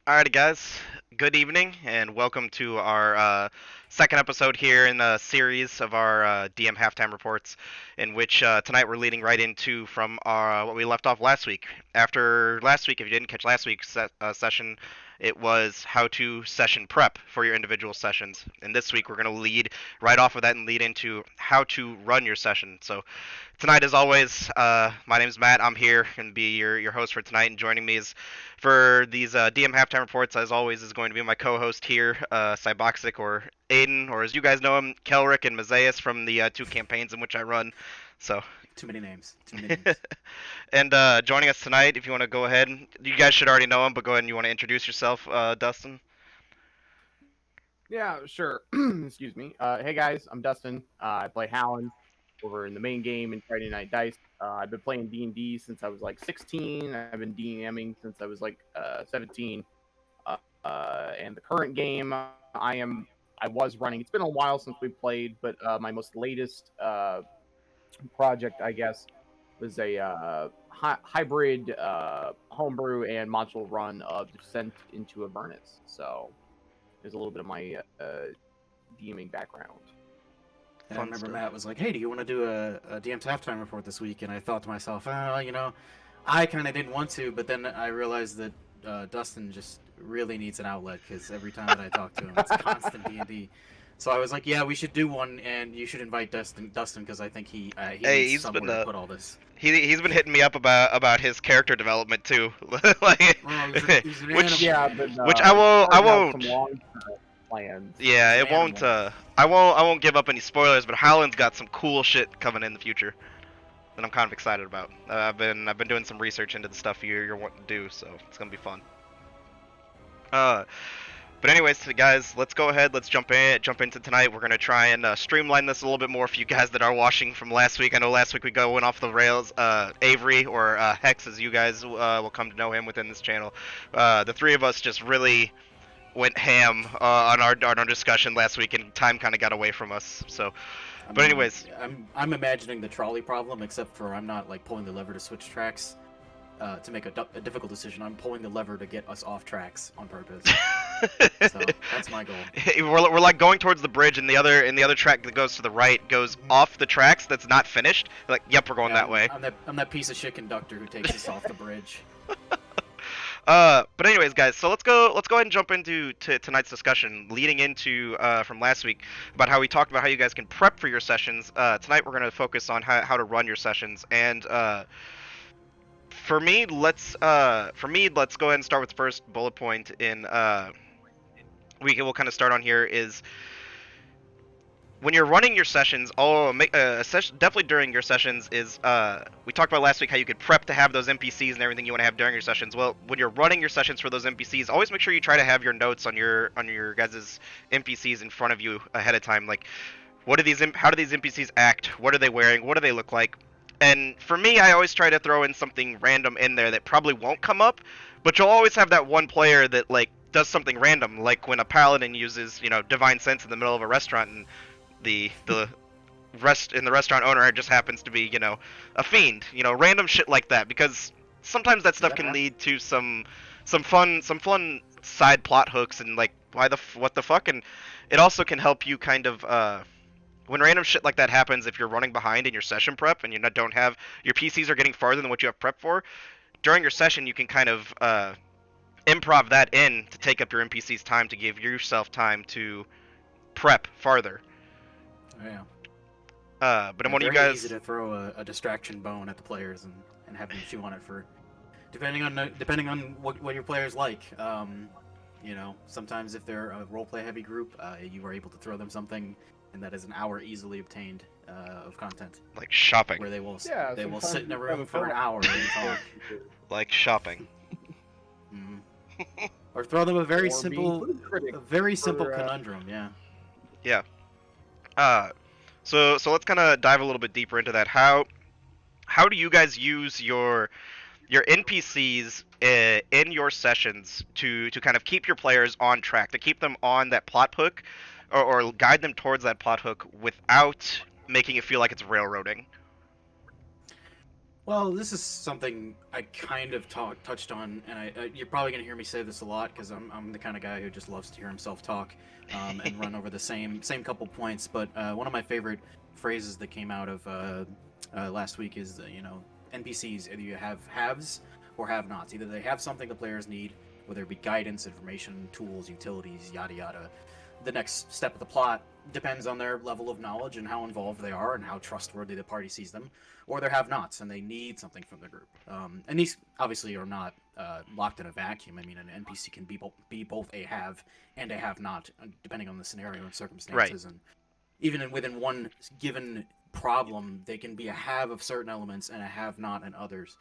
Alrighty, guys. Good evening, and welcome to our second episode here in a series of our DM halftime reports, in which tonight we're leading right into from what we left off last week. After last week, if you didn't catch last week's session, it was how to session prep for your individual sessions. And this week, we're going to lead right off of that and lead into how to run your session. So, tonight, as always, my name is Matt. I'm here and be your host for tonight, and joining me is for these DM halftime reports, as always, is going to be my co-host here, Cyboxic, or Aiden, or as you guys know him, Kelric and Mazaeus from the two campaigns in which I run. So, Too many names. Too many names. and joining us tonight, if you want to go ahead, you guys should already know him, but go ahead and you want to introduce yourself, Dustin. Yeah, sure. Excuse me. Hey guys, I'm Dustin. I play Hallen over in the main game in Friday Night Dice. I've been playing D&D since I was like 16. I've been DMing since I was like 17. And the current game I was running. It's been a while since we played, but my most latest project, I guess, was a hybrid homebrew and module run of Descent into Avernus. So there's a little bit of my DMing background. And I remember Matt was like, "Hey, do you want to do a DM's halftime report this week?" And I thought to myself, I kind of didn't want to, but then I realized that Dustin just really needs an outlet because every time that I talk to him, it's constant D&D. So I was like, "Yeah, we should do one, and you should invite Dustin because I think he Hey, needs he's somewhere been to put all this." he's been hitting me up about his character development too, like Well, he's an which animal. Yeah, but which I carving out some won't. long-term plans. Yeah, He's an it won't. animal. I won't give up any spoilers, but Howland's got some cool shit coming in the future that I'm kind of excited about. I've been doing some research into the stuff you're wanting to do, so it's gonna be fun. Uh, but anyways, guys, let's go ahead. Let's jump into tonight. We're gonna try and streamline this a little bit more for you guys that are watching from last week. I know last week we went off the rails. Avery, or Hex, as you guys will come to know him within this channel. The three of us just really went ham on our discussion last week, and time kind of got away from us. So, I but mean, anyways, I'm imagining the trolley problem, except for I'm not like pulling the lever to switch tracks to make a difficult decision. I'm pulling the lever to get us off tracks on purpose. So that's my goal. we're like going towards the bridge, and the other track that goes to the right goes off the tracks that's not finished. Like, yep, we're going Yeah, that way. I'm that piece of shit conductor who takes us off the bridge. But anyways, guys, so let's go ahead and jump into tonight's discussion, leading into from last week about how we talked about how you guys can prep for your sessions. Tonight we're going to focus on how to run your sessions, and let's go ahead and start with the first bullet point. We'll kind of start on here is when you're running your sessions. Definitely during your sessions is we talked about last week how you could prep to have those NPCs and everything you want to have during your sessions. Well, when you're running your sessions for those NPCs, always make sure you try to have your notes on your guys' NPCs in front of you ahead of time. Like, how do these NPCs act? What are they wearing? What do they look like? And for me, I always try to throw in something random in there that probably won't come up, but you'll always have that one player that like does something random, like when a paladin uses, divine sense in the middle of a restaurant, and the restaurant owner just happens to be, a fiend, random shit like that, because sometimes that stuff can lead to some fun side plot hooks, and like, what the fuck. And it also can help you kind of when random shit like that happens, if you're running behind in your session prep and don't have your PCs are getting farther than what you have prep for during your session, you can kind of improv that in to take up your NPC's time, to give yourself time to prep farther. Oh, yeah. But I'm one of you very guys. easy to throw a distraction bone at the players and have them chew on it for depending on what your players like. Sometimes if they're a roleplay heavy group, you are able to throw them something, and that is an hour easily obtained of content. Like shopping. Where they will Yeah, sit in a sometimes room for an hour and talk. Like shopping. Or throw them a very Or simple, being food critic for, conundrum. Yeah. Yeah. So let's kind of dive a little bit deeper into that. How do you guys use your NPCs in your sessions to kind of keep your players on track, to keep them on that plot hook, or guide them towards that plot hook without making it feel like it's railroading? Well, this is something I kind of touched on, and you're probably going to hear me say this a lot because I'm the kind of guy who just loves to hear himself talk and run over the same couple points. But one of my favorite phrases that came out of last week is, NPCs, either you have haves or have-nots. Either they have something the players need, whether it be guidance, information, tools, utilities, yada yada. The next step of the plot depends on their level of knowledge and how involved they are and how trustworthy the party sees them, or they have nots and they need something from the group. And these obviously are not locked in a vacuum. I mean, an NPC can be both a have and a have not, depending on the scenario and circumstances. Right. And even within one given problem, they can be a have of certain elements and a have not in others.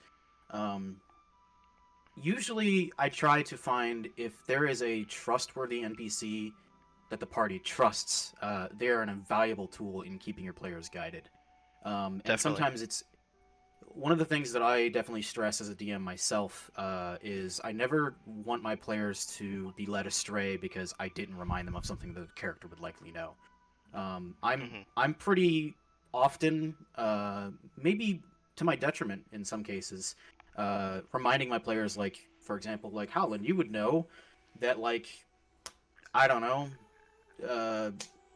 Usually, I try to find if there is a trustworthy NPC that the party trusts, they're an invaluable tool in keeping your players guided. And sometimes it's one of the things that I definitely stress as a DM myself is I never want my players to be led astray because I didn't remind them of something the character would likely know. I'm pretty often, maybe to my detriment in some cases, reminding my players, like, for example, like, Howland, you would know that, like, I don't know,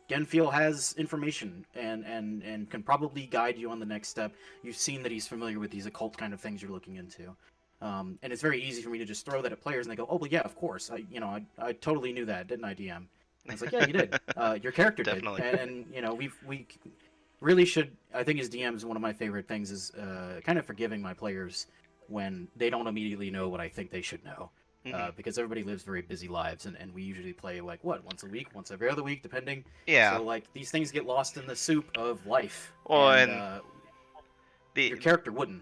Genfiel has information and can probably guide you on the next step. You've seen that he's familiar with these occult kind of things you're looking into. And it's very easy for me to just throw that at players and they go, oh, well, yeah, of course. I totally knew that, didn't I, DM? And I was like, yeah, you did. Your character Definitely. did. And we really should, I think as DMs, one of my favorite things is kind of forgiving my players when they don't immediately know what I think they should know. Because everybody lives very busy lives, and we usually play, like, once a week, once every other week, depending. Yeah. So, like, these things get lost in the soup of life. Well, and the your character wouldn't.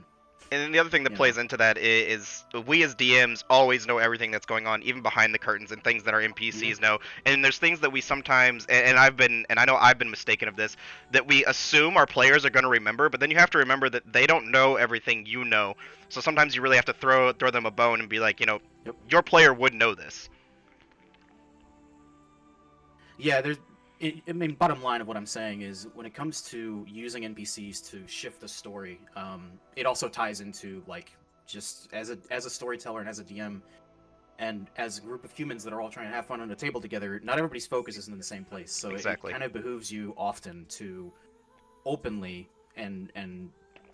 And then the other thing that plays into that is we as DMs always know everything that's going on, even behind the curtains, and things that our NPCs know. And there's things that we sometimes, and I know I've been mistaken of this, that we assume our players are going to remember, but then you have to remember that they don't know everything you know. So sometimes you really have to throw them a bone and be like, your player would know this. Yeah, I mean, bottom line of what I'm saying is when it comes to using NPCs to shift the story, it also ties into, like, just as a storyteller and as a DM and as a group of humans that are all trying to have fun on a table together, not everybody's focus isn't in the same place. So Exactly. it kind of behooves you often to openly and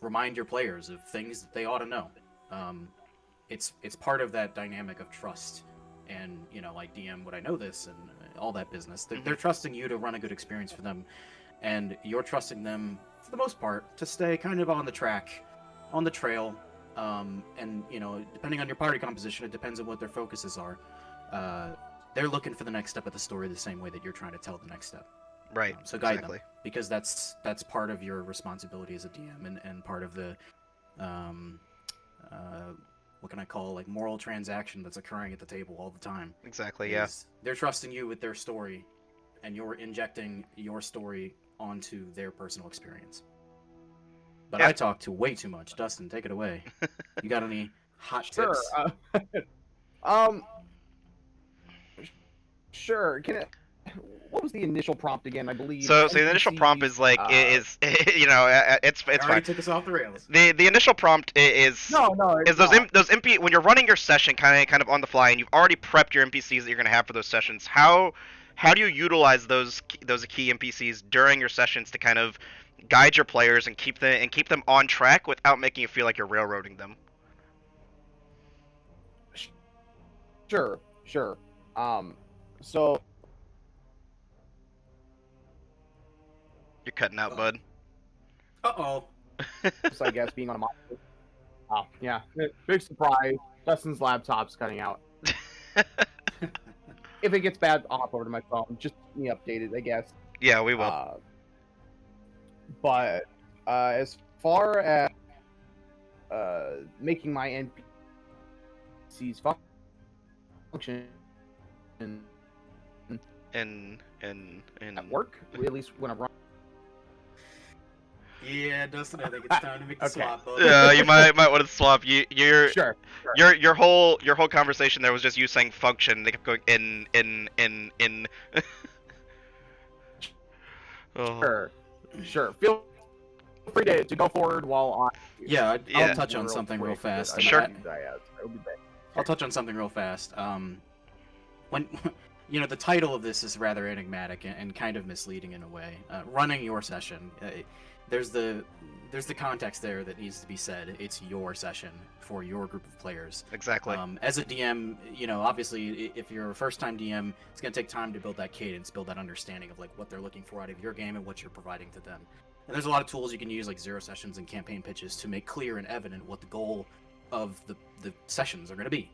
remind your players of things that they ought to know. It's part of that dynamic of trust. And, like, DM, would I know this, and all that business. They're trusting you to run a good experience for them, and you're trusting them, for the most part, to stay kind of on the track, on the trail, and, depending on your party composition, it depends on what their focuses are. They're looking for the next step of the story the same way that you're trying to tell the next step. Right. So guide them, because that's part of your responsibility as a DM, and part of the, what can I call, like, moral transaction that's occurring at the table all the time. Exactly, yeah. They're trusting you with their story, and you're injecting your story onto their personal experience. But I talk way too much. Dustin, take it away. You got any hot tips? Sure. What was the initial prompt again? I believe. So the initial prompt is like it's fine. Took us off the rails. The initial prompt is those when you're running your session kind of on the fly, and you've already prepped your NPCs that you're going to have for those sessions. How do you utilize those key NPCs during your sessions to kind of guide your players and keep them on track without making you feel like you're railroading them? Sure. So. You're cutting out, bud. Uh-oh. Just, I guess, being on a monitor. Oh, yeah. Big surprise. Dustin's laptop's cutting out. If it gets bad, I'll hop over to my phone. Just keep me updated, I guess. Yeah, we will. But as far as making my NPCs function at work, at least when I'm running. Yeah, Dustin, I think it's time to make the swap. Yeah, you might want to swap. Sure. Your whole conversation there was just you saying function. They kept going in. Oh. Sure. Feel free to go forward while Yeah, Yeah. I'll touch on something real quick that fast. I Sure. might use It'll be back. I'll touch on something real fast. When the title of this is rather enigmatic and kind of misleading in a way. Running your session. There's the context there that needs to be said. It's your session for your group of players. Exactly. As a DM, obviously, if you're a first-time DM, it's gonna take time to build that cadence, build that understanding of like what they're looking for out of your game and what you're providing to them. And there's a lot of tools you can use, like zero sessions and campaign pitches, to make clear and evident what the goal of the sessions are going to be.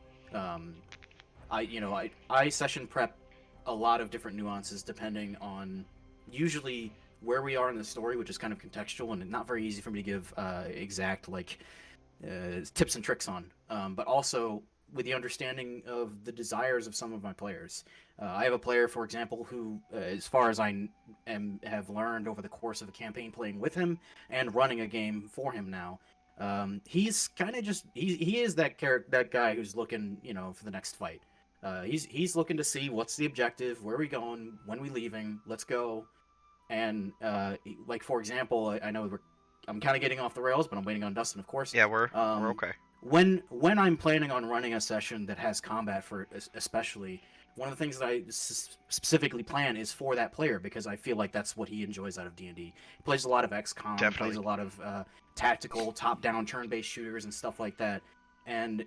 I session prep a lot of different nuances depending on usually where we are in the story, which is kind of contextual and not very easy for me to give exact tips and tricks on. But also with the understanding of the desires of some of my players. I have a player, for example, who, as far as I have learned over the course of a campaign playing with him and running a game for him now, he's kind of just he is that guy who's looking, for the next fight. He's looking to see what's the objective, where are we going, when are we leaving, let's go. And for example, I know I'm kind of getting off the rails, but I'm waiting on Dustin, of course. Yeah, we're okay. When I'm planning on running a session that has combat, for especially, one of the things that I specifically plan is for that player, because I feel like that's what he enjoys out of D&D. He plays a lot of XCOM, Definitely. plays a lot of tactical, top-down, turn-based shooters and stuff like that. And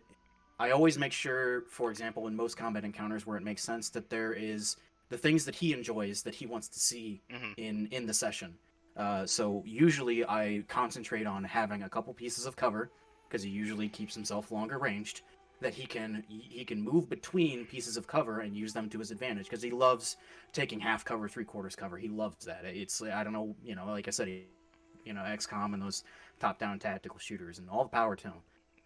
I always make sure, for example, in most combat encounters where it makes sense, that there is the things that he enjoys, that he wants to see in the session. So usually I concentrate on having a couple pieces of cover, because he usually keeps himself longer ranged, that he can move between pieces of cover and use them to his advantage, because he loves taking half cover, 3/4 cover. He loves that. It's, I don't know, like I said, XCOM and those top-down tactical shooters, and all the power to him.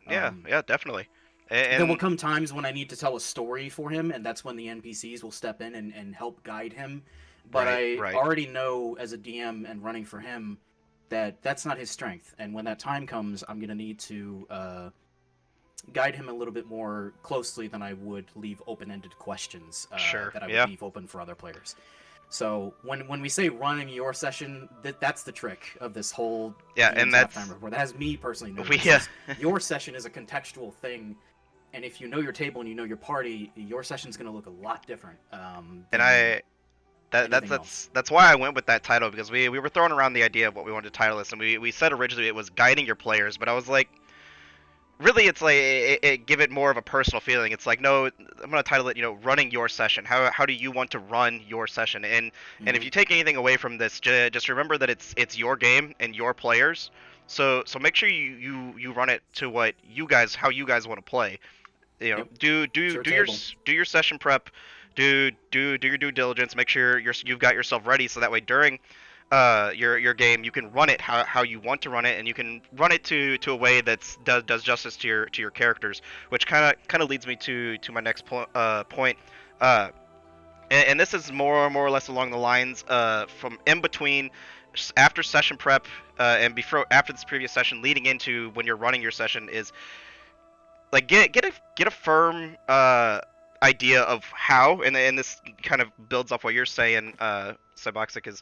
Yeah, definitely. There will come times when I need to tell a story for him, and that's when the NPCs will step in and help guide him. But I already know, as a DM and running for him, that that's not his strength. And when that time comes, I'm going to need to guide him a little bit more closely than I would leave open-ended questions that I would leave open for other players. So when we say running your session, that's the trick of this whole and that's time report. That has me personally noticed. Your session is a contextual thing, and if you know your table and you know your party, your session's going to look a lot different. That's why I went with that title, because we were throwing around the idea of what we wanted to title this, and we said originally it was guiding your players, but I was like, really, it's like it give it more of a personal feeling. It's like, no, I'm gonna title it, running your session. How do you want to run your session? And if you take anything away from this, just remember that it's your game and your players. So make sure you run it to how you guys want to play. Do your session prep. Do your due diligence. Make sure you've got yourself ready, so that way during your game you can run it how you want to run it, and you can run it to a way that does justice to your characters, which kind of leads me to my next point. And this is more or less along the lines from in between, after session prep and after this previous session, leading into when you're running your session, is like get a firm idea of how, and this kind of builds off what you're saying, Cyboxic, is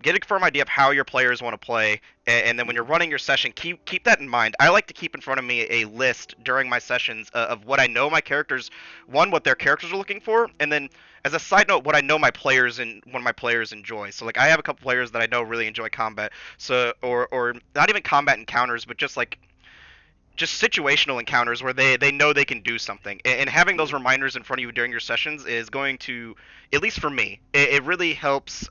get a firm idea of how your players want to play, and then when you're running your session, keep that in mind. I like to keep in front of me a list during my sessions of what I know my characters, what their characters are looking for, and then as a side note, what I know my players and what my players enjoy. So like I have a couple players that I know really enjoy combat, so or not even combat encounters, but just situational encounters where they know they can do something, and having those reminders in front of you during your sessions is going to, at least for me, it really helps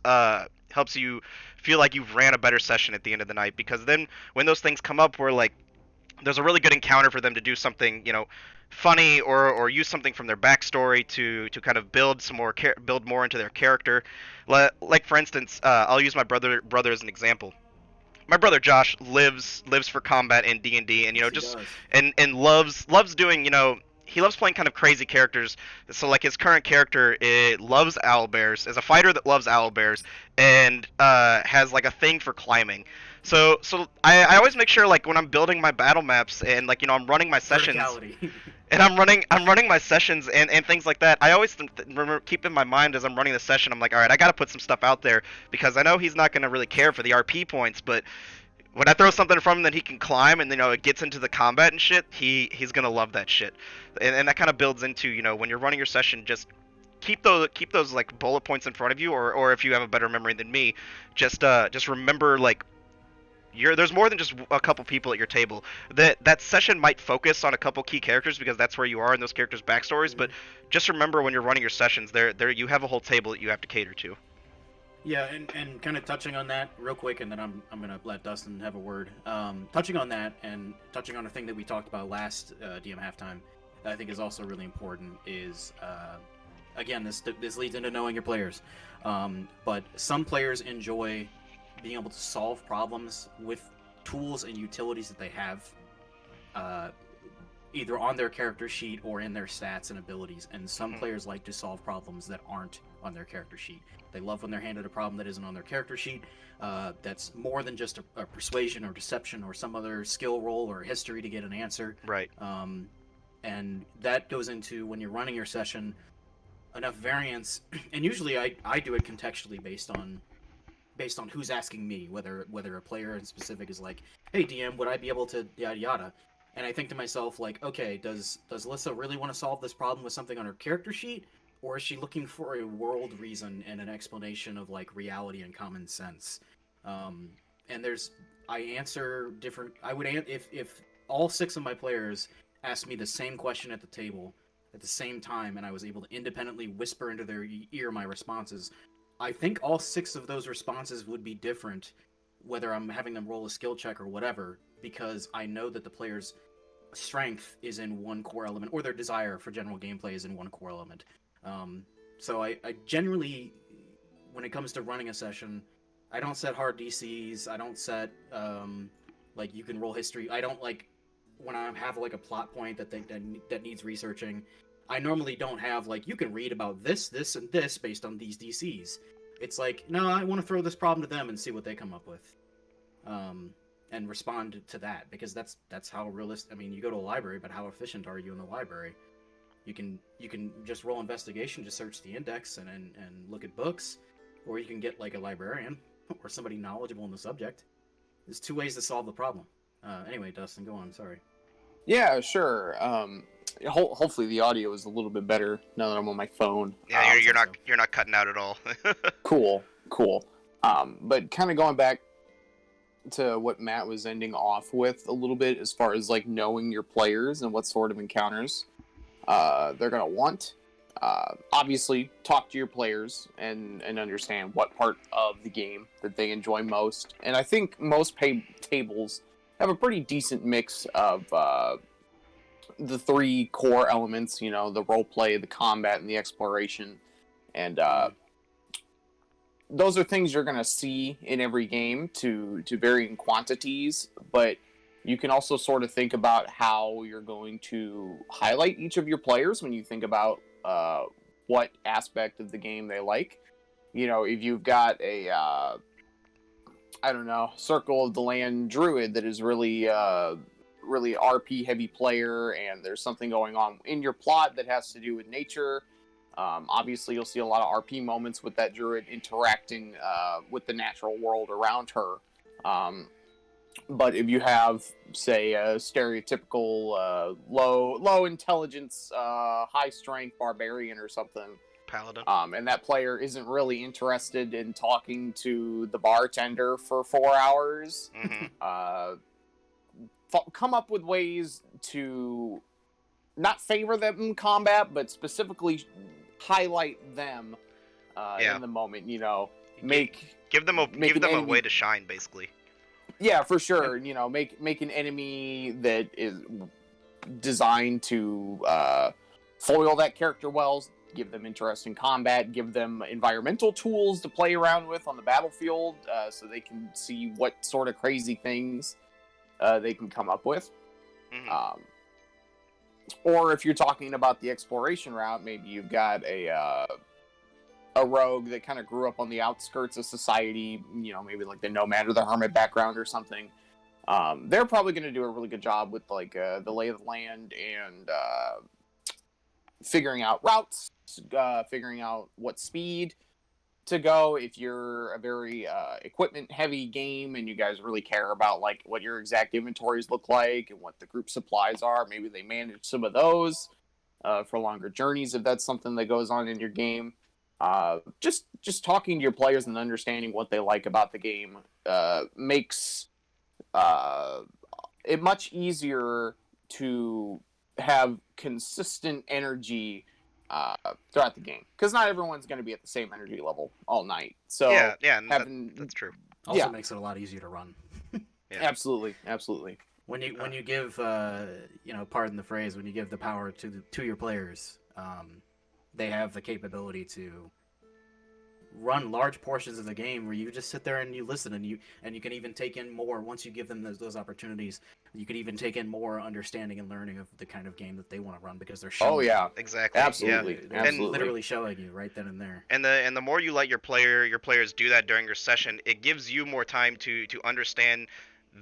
you feel like you've ran a better session at the end of the night, because then when those things come up where like there's a really good encounter for them to do something funny or use something from their backstory to kind of build more into their character, like for instance, I'll use my brother as an example. My brother Josh lives for combat in D&D, and and loves doing, he loves playing kind of crazy characters. So like his current character, loves owlbears, is a fighter that loves owlbears, and has like a thing for climbing. So I always make sure, like when I'm building my battle maps and like I'm running my sessions, and I'm running my sessions and things like that, I always remember, keep in my mind as I'm running the session, I'm like, all right, I got to put some stuff out there, because I know he's not going to really care for the RP points, but When I throw something from him that he can climb, and it gets into the combat and shit, he's gonna love that shit, and that kind of builds into when you're running your session, just keep those like bullet points in front of you, or if you have a better memory than me, just remember like there's more than just a couple people at your table. That session might focus on a couple key characters because that's where you are in those characters' backstories, but just remember when you're running your sessions, there you have a whole table that you have to cater to. Yeah, and kind of touching on that real quick, and then I'm gonna let Dustin have a word. Touching on that, and touching on a thing that we talked about last DM halftime, that I think is also really important is again this leads into knowing your players. But some players enjoy being able to solve problems with tools and utilities that they have, either on their character sheet or in their stats and abilities. And some players like to solve problems that aren't on their character sheet. They love when they're handed a problem that isn't on their character sheet. That's more than just a persuasion or deception or some other skill roll or history to get an answer. Right. And that goes into when you're running your session, enough variance. And usually I do it contextually based on who's asking me, whether a player in specific is like, hey DM, would I be able to yada yada? And I think to myself, like, okay, does Alyssa really want to solve this problem with something on her character sheet? Or is she looking for a world reason and an explanation of like reality and common sense? And I answer different. I would if all 6 of my players asked me the same question at the table at the same time, and I was able to independently whisper into their ear my responses. I think all 6 of those responses would be different, whether I'm having them roll a skill check or whatever, because I know that the player's strength is in one core element, or their desire for general gameplay is in one core element. So I generally, when it comes to running a session, I don't set hard DCs. I don't set like you can roll history. I don't like when I have like a plot point that needs researching. I normally don't have like you can read about this, and this based on these DCs. It's like no, I want to throw this problem to them and see what they come up with, and respond to that because that's how realistic. I mean, you go to a library, but how efficient are you in the library? You can just roll investigation, just search the index and look at books, or you can get like a librarian or somebody knowledgeable in the subject. There's 2 ways to solve the problem. Anyway, Dustin, go on. Sorry. Yeah, sure. Hopefully the audio is a little bit better now that I'm on my phone. Yeah, you're not cutting out at all. Cool. But kind of going back to what Matt was ending off with a little bit as far as like knowing your players and what sort of encounters they're going to want. Obviously, talk to your players and understand what part of the game that they enjoy most. And I think most tables have a pretty decent mix of the 3 core elements, the role play, the combat, and the exploration. And those are things you're going to see in every game to varying quantities, but you can also sort of think about how you're going to highlight each of your players when you think about what aspect of the game they like. If you've got a, Circle of the Land druid that is really RP heavy player, and there's something going on in your plot that has to do with nature. Obviously, you'll see a lot of RP moments with that druid interacting with the natural world around her. But if you have, say, a stereotypical low intelligence, high strength barbarian or something, Paladin. And that player isn't really interested in talking to the bartender for 4 hours, come up with ways to not favor them in combat, but specifically highlight them in the moment. Give them a way to shine, basically. Yeah, for sure. Make an enemy that is designed to foil that character well. Give them interesting combat. Give them environmental tools to play around with on the battlefield, so they can see what sort of crazy things they can come up with. Or if you're talking about the exploration route, maybe you've got a rogue that kind of grew up on the outskirts of society, maybe like the nomad or the hermit background or something. They're probably going to do a really good job with like the lay of the land and figuring out routes, figuring out what speed to go. If you're a very equipment heavy game and you guys really care about like what your exact inventories look like and what the group supplies are, maybe they manage some of those for longer journeys if that's something that goes on in your game. Just talking to your players and understanding what they like about the game makes it much easier to have consistent energy throughout the game, because not everyone's going to be at the same energy level all night. So yeah, and having that's true. Also makes it a lot easier to run. Yeah. Absolutely. When you give pardon the phrase, when you give the power to your players, they have the capability to run large portions of the game where you just sit there and you listen, and you can even take in more once you give them those opportunities. You could even take in more understanding and learning of the kind of game that they want to run, because they're showing Exactly. Absolutely. they're Absolutely. literally showing you right then and there. And the more you let your players do that during your session, it gives you more time to understand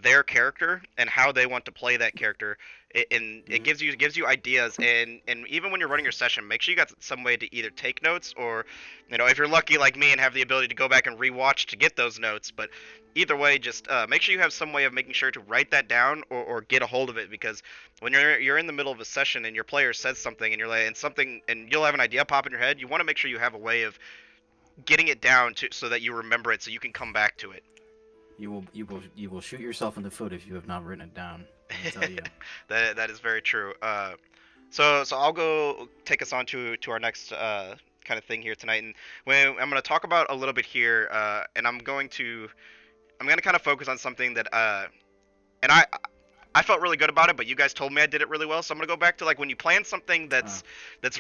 their character and how they want to play that character. It gives you ideas, and even when you're running your session, make sure you got some way to either take notes, or if you're lucky like me and have the ability to go back and rewatch to get those notes. But either way, just make sure you have some way of making sure to write that down, or get a hold of it, because when you're in the middle of a session and your player says something and you're like, and you'll have an idea pop in your head, you want to make sure you have a way of getting it down so that you remember it, so you can come back to it. You will shoot yourself in the foot if you have not written it down. I tell you. that is very true. So I'll go take us on to our next kind of thing here tonight, and I'm going to talk about a little bit here, and I'm going to kind of focus on something that and I felt really good about it, but you guys told me I did it really well. So I'm gonna go back to like when you plan something that's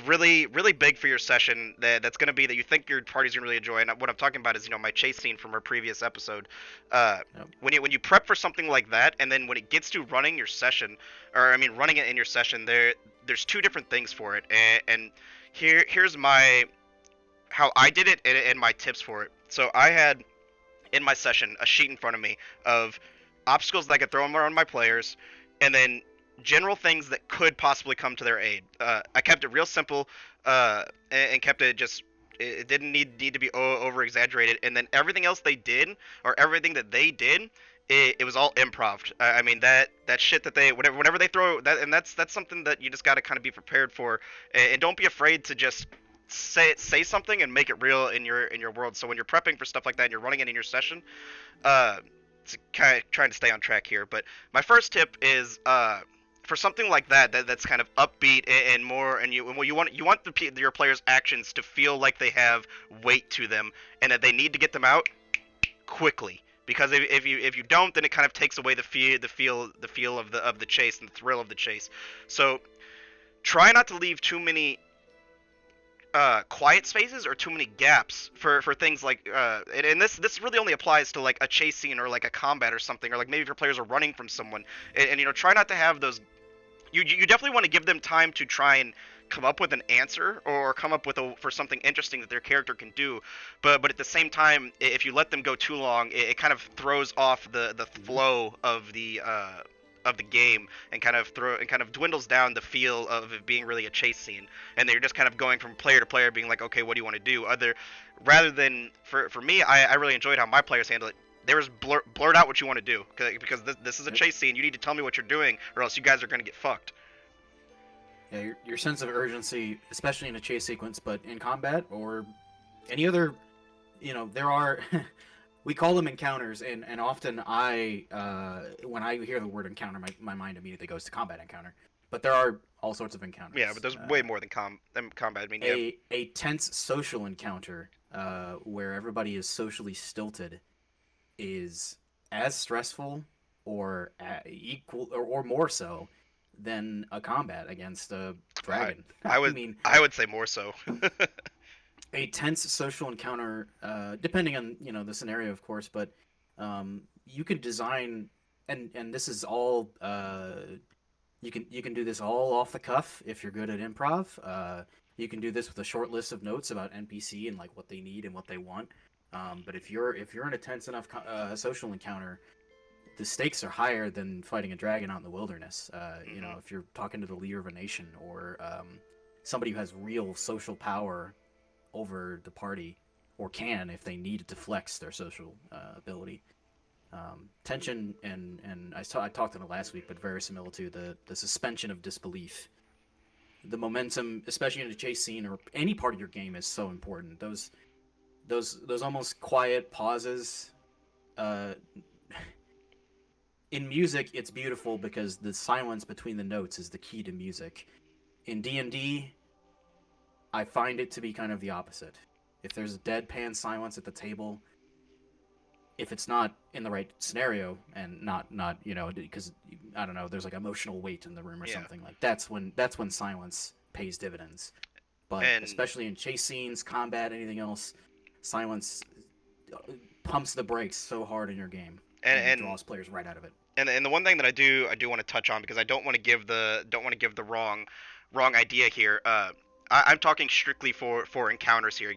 really really big for your session, that's gonna be that you think your party's gonna really enjoy. And what I'm talking about is my chase scene from our previous episode. When you prep for something like that, and then when it gets to running your session, or I mean running it in your session, there's two different things for it. And here's how I did it, and my tips for it. So I had in my session a sheet in front of me of obstacles that I could throw around my players, and then general things that could possibly come to their aid. I kept it real simple, and kept it just. It didn't need to be over exaggerated. And then everything else they did, or everything that they did, it was all improv. I mean that shit that they whenever they throw that, and that's something that you just got to kind of be prepared for, and don't be afraid to just say something and make it real in your world. So when you're prepping for stuff like that and you're running it in your session, it's kind of trying to stay on track here. But my first tip is for something like that's kind of upbeat and more, and you want your players' actions to feel like they have weight to them and that they need to get them out quickly. Because if you don't, then it kind of takes away the feel of the chase and the thrill of the chase. So try not to leave too many quiet spaces or too many gaps for things like and this really only applies to like a chase scene or like a combat or something, or like maybe if your players are running from someone, and try not to have those. You definitely want to give them time to try and come up with an answer or come up with for something interesting that their character can do, but at the same time, if you let them go too long, it kind of throws off the flow of the game, and kind of dwindles down the feel of it being really a chase scene, and they're just kind of going from player to player being like, okay, what do you want to do, rather than for me, I really enjoyed how my players handle it. They was blurt out what you want to do, because this is a chase scene. You need to tell me what you're doing, or else you guys are going to get fucked. Yeah, your sense of urgency, especially in a chase sequence, but in combat or any other, there are, we call them encounters, and often when I hear the word encounter, my mind immediately goes to combat encounter. But there are all sorts of encounters. Yeah, but there's way more than combat. I mean, a tense social encounter, where everybody is socially stilted, is as stressful or equal or more so than a combat against a dragon. I would say more so. A tense social encounter, depending on the scenario, of course, but you can design, and this is all you can do this all off the cuff if you're good at improv. You can do this with a short list of notes about NPC and like what they need and what they want. But if you're in a tense enough social encounter, the stakes are higher than fighting a dragon out in the wilderness. If you're talking to the leader of a nation, or somebody who has real social power over the party, or can if they needed to flex their social ability. Tension and I talked in it last week, but very similar to the suspension of disbelief. The momentum, especially in a chase scene or any part of your game, is so important. Those almost quiet pauses. In music, it's beautiful because the silence between the notes is the key to music. In D&D, I find it to be kind of the opposite. If there's a deadpan silence at the table, if it's not in the right scenario and not because I don't know, there's like emotional weight in the room or something, like that's when silence pays dividends. But especially in chase scenes, combat, anything else, silence pumps the brakes so hard in your game and draws players right out of it. And the one thing that I do want to touch on, because I don't want to give the wrong idea here. I'm talking strictly for encounters here.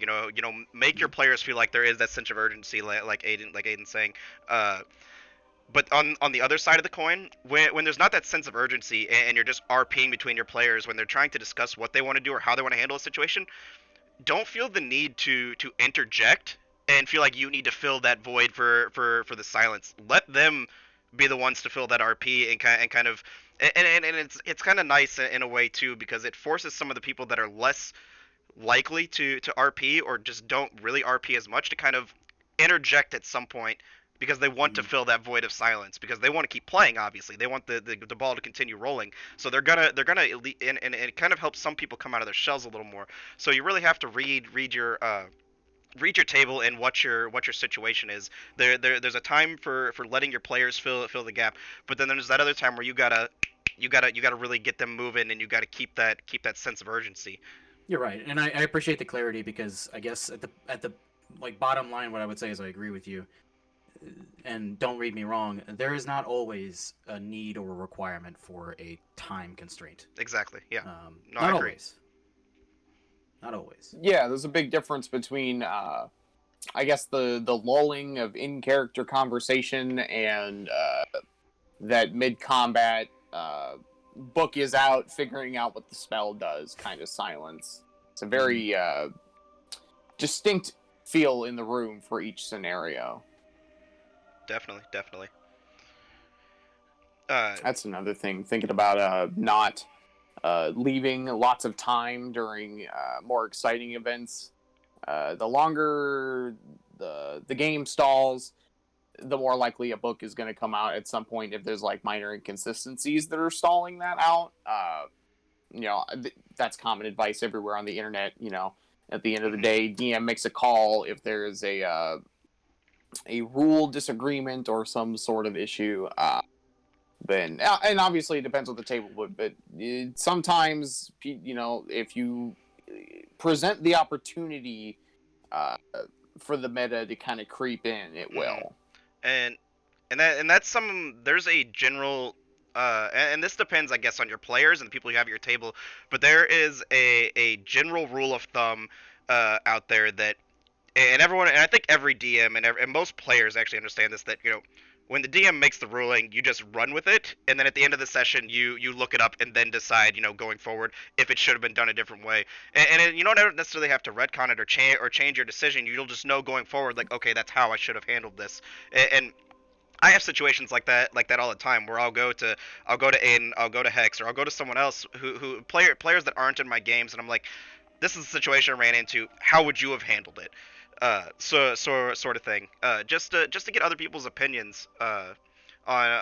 Make your players feel like there is that sense of urgency, like Aiden's saying. But on the other side of the coin, when there's not that sense of urgency and you're just RPing between your players when they're trying to discuss what they want to do or how they want to handle a situation, don't feel the need to interject and feel like you need to fill that void for the silence. Let them be the ones to fill that RP and kind of and it's kind of nice in a way too, because it forces some of the people that are less likely to RP or just don't really RP as much to kind of interject at some point, because they want to fill that void of silence, because they want to keep playing. Obviously they want the ball to continue rolling, so they're gonna and it kind of helps some people come out of their shells a little more. So you really have to read your table and what your situation is. There's a time for letting your players fill the gap, but then there's that other time where you gotta really get them moving, and you gotta keep that sense of urgency. You're right, and I appreciate the clarity, because I guess at the like bottom line, what I would say is I agree with you, and don't read me wrong. There is not always a need or a requirement for a time constraint. Exactly. Yeah. No, not always. Not always. Yeah, there's a big difference between, I guess, the lulling of in-character conversation and that mid-combat, book is out, figuring out what the spell does kind of silence. It's a very distinct feel in the room for each scenario. Definitely. That's another thing. Thinking about not leaving lots of time during more exciting events. The longer the game stalls, the more likely a book is going to come out at some point if there's like minor inconsistencies that are stalling that out. That's common advice everywhere on the internet. At the end of the day, DM makes a call if there's a rule disagreement or some sort of issue. Then, and obviously it depends on the table, but sometimes, if you present the opportunity for the meta to kind of creep in, it will. And that's there's a general and this depends, I guess, on your players and the people you have at your table, but there is a general rule of thumb out there that, and everyone, and I think every DM and most players actually understand this, that when the DM makes the ruling, you just run with it, and then at the end of the session, you look it up and then decide, going forward, if it should have been done a different way. And you don't necessarily have to retcon it or change your decision. You'll just know going forward, like, okay, that's how I should have handled this. And I have situations like that all the time, where I'll go to Aiden, I'll go to Hex, or I'll go to someone else who players that aren't in my games, and I'm like, this is the situation I ran into. How would you have handled it? So sort of thing. Just to get other people's opinions on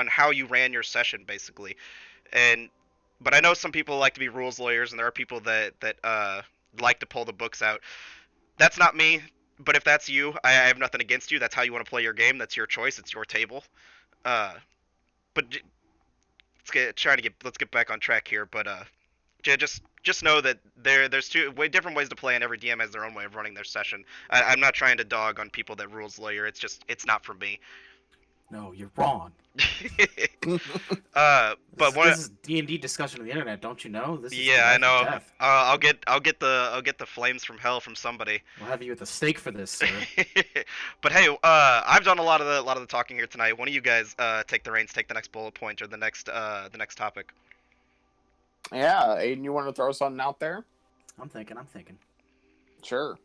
how you ran your session, basically. But I know some people like to be rules lawyers, and there are people that like to pull the books out. That's not me. But if that's you, I have nothing against you. That's how you want to play your game. That's your choice. It's your table. But let's get back on track here. But just know that there's different ways to play, and every DM has their own way of running their session. I'm not trying to dog on people that rules lawyer. It's not for me. No, you're wrong. But this is D&D discussion on the internet, don't you know? This is I know. I'll get the flames from hell from somebody. We'll have you at the stake for this, sir. But hey, I've done a lot of the talking here tonight. One of you guys take the reins, take the next bullet point or the next topic. Yeah, Aiden, you want to throw something out there? I'm thinking. Sure.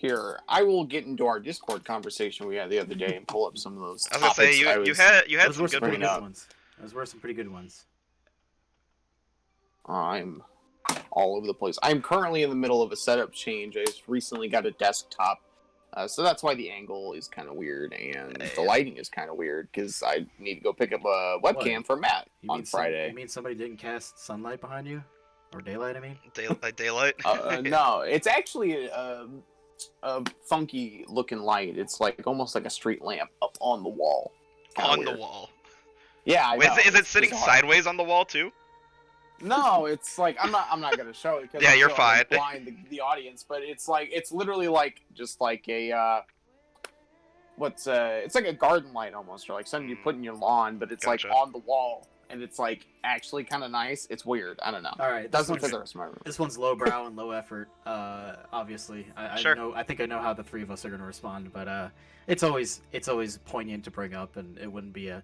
Here, I will get into our Discord conversation we had the other day and pull up some of those I was gonna say topics. you had Those some were good some pretty ones. good ones. Those were some pretty good ones. I'm all over the place. I'm currently in the middle of a setup change. I just recently got a desktop, so that's why the angle is kind of weird and the lighting is kind of weird because I need to go pick up a webcam for Matt on Friday. You mean somebody didn't cast sunlight behind you? Or daylight, I mean? Daylight? No, it's actually a funky looking light. It's like almost like a street lamp up on the wall. On the wall. Yeah, I know. Is it sitting sideways on the wall too? No, it's like I'm not gonna show it because yeah, you're fine. Blind the audience, but it's literally like just like a it's like a garden light almost, or like something you put in your lawn, but it's like on the wall, and it's like actually kind of nice. It's weird. I don't know. All right, doesn't fit the rest of my room. This one's lowbrow and low effort. Obviously, Sure. I think I know how the three of us are gonna respond, but it's always poignant to bring up, and it wouldn't be a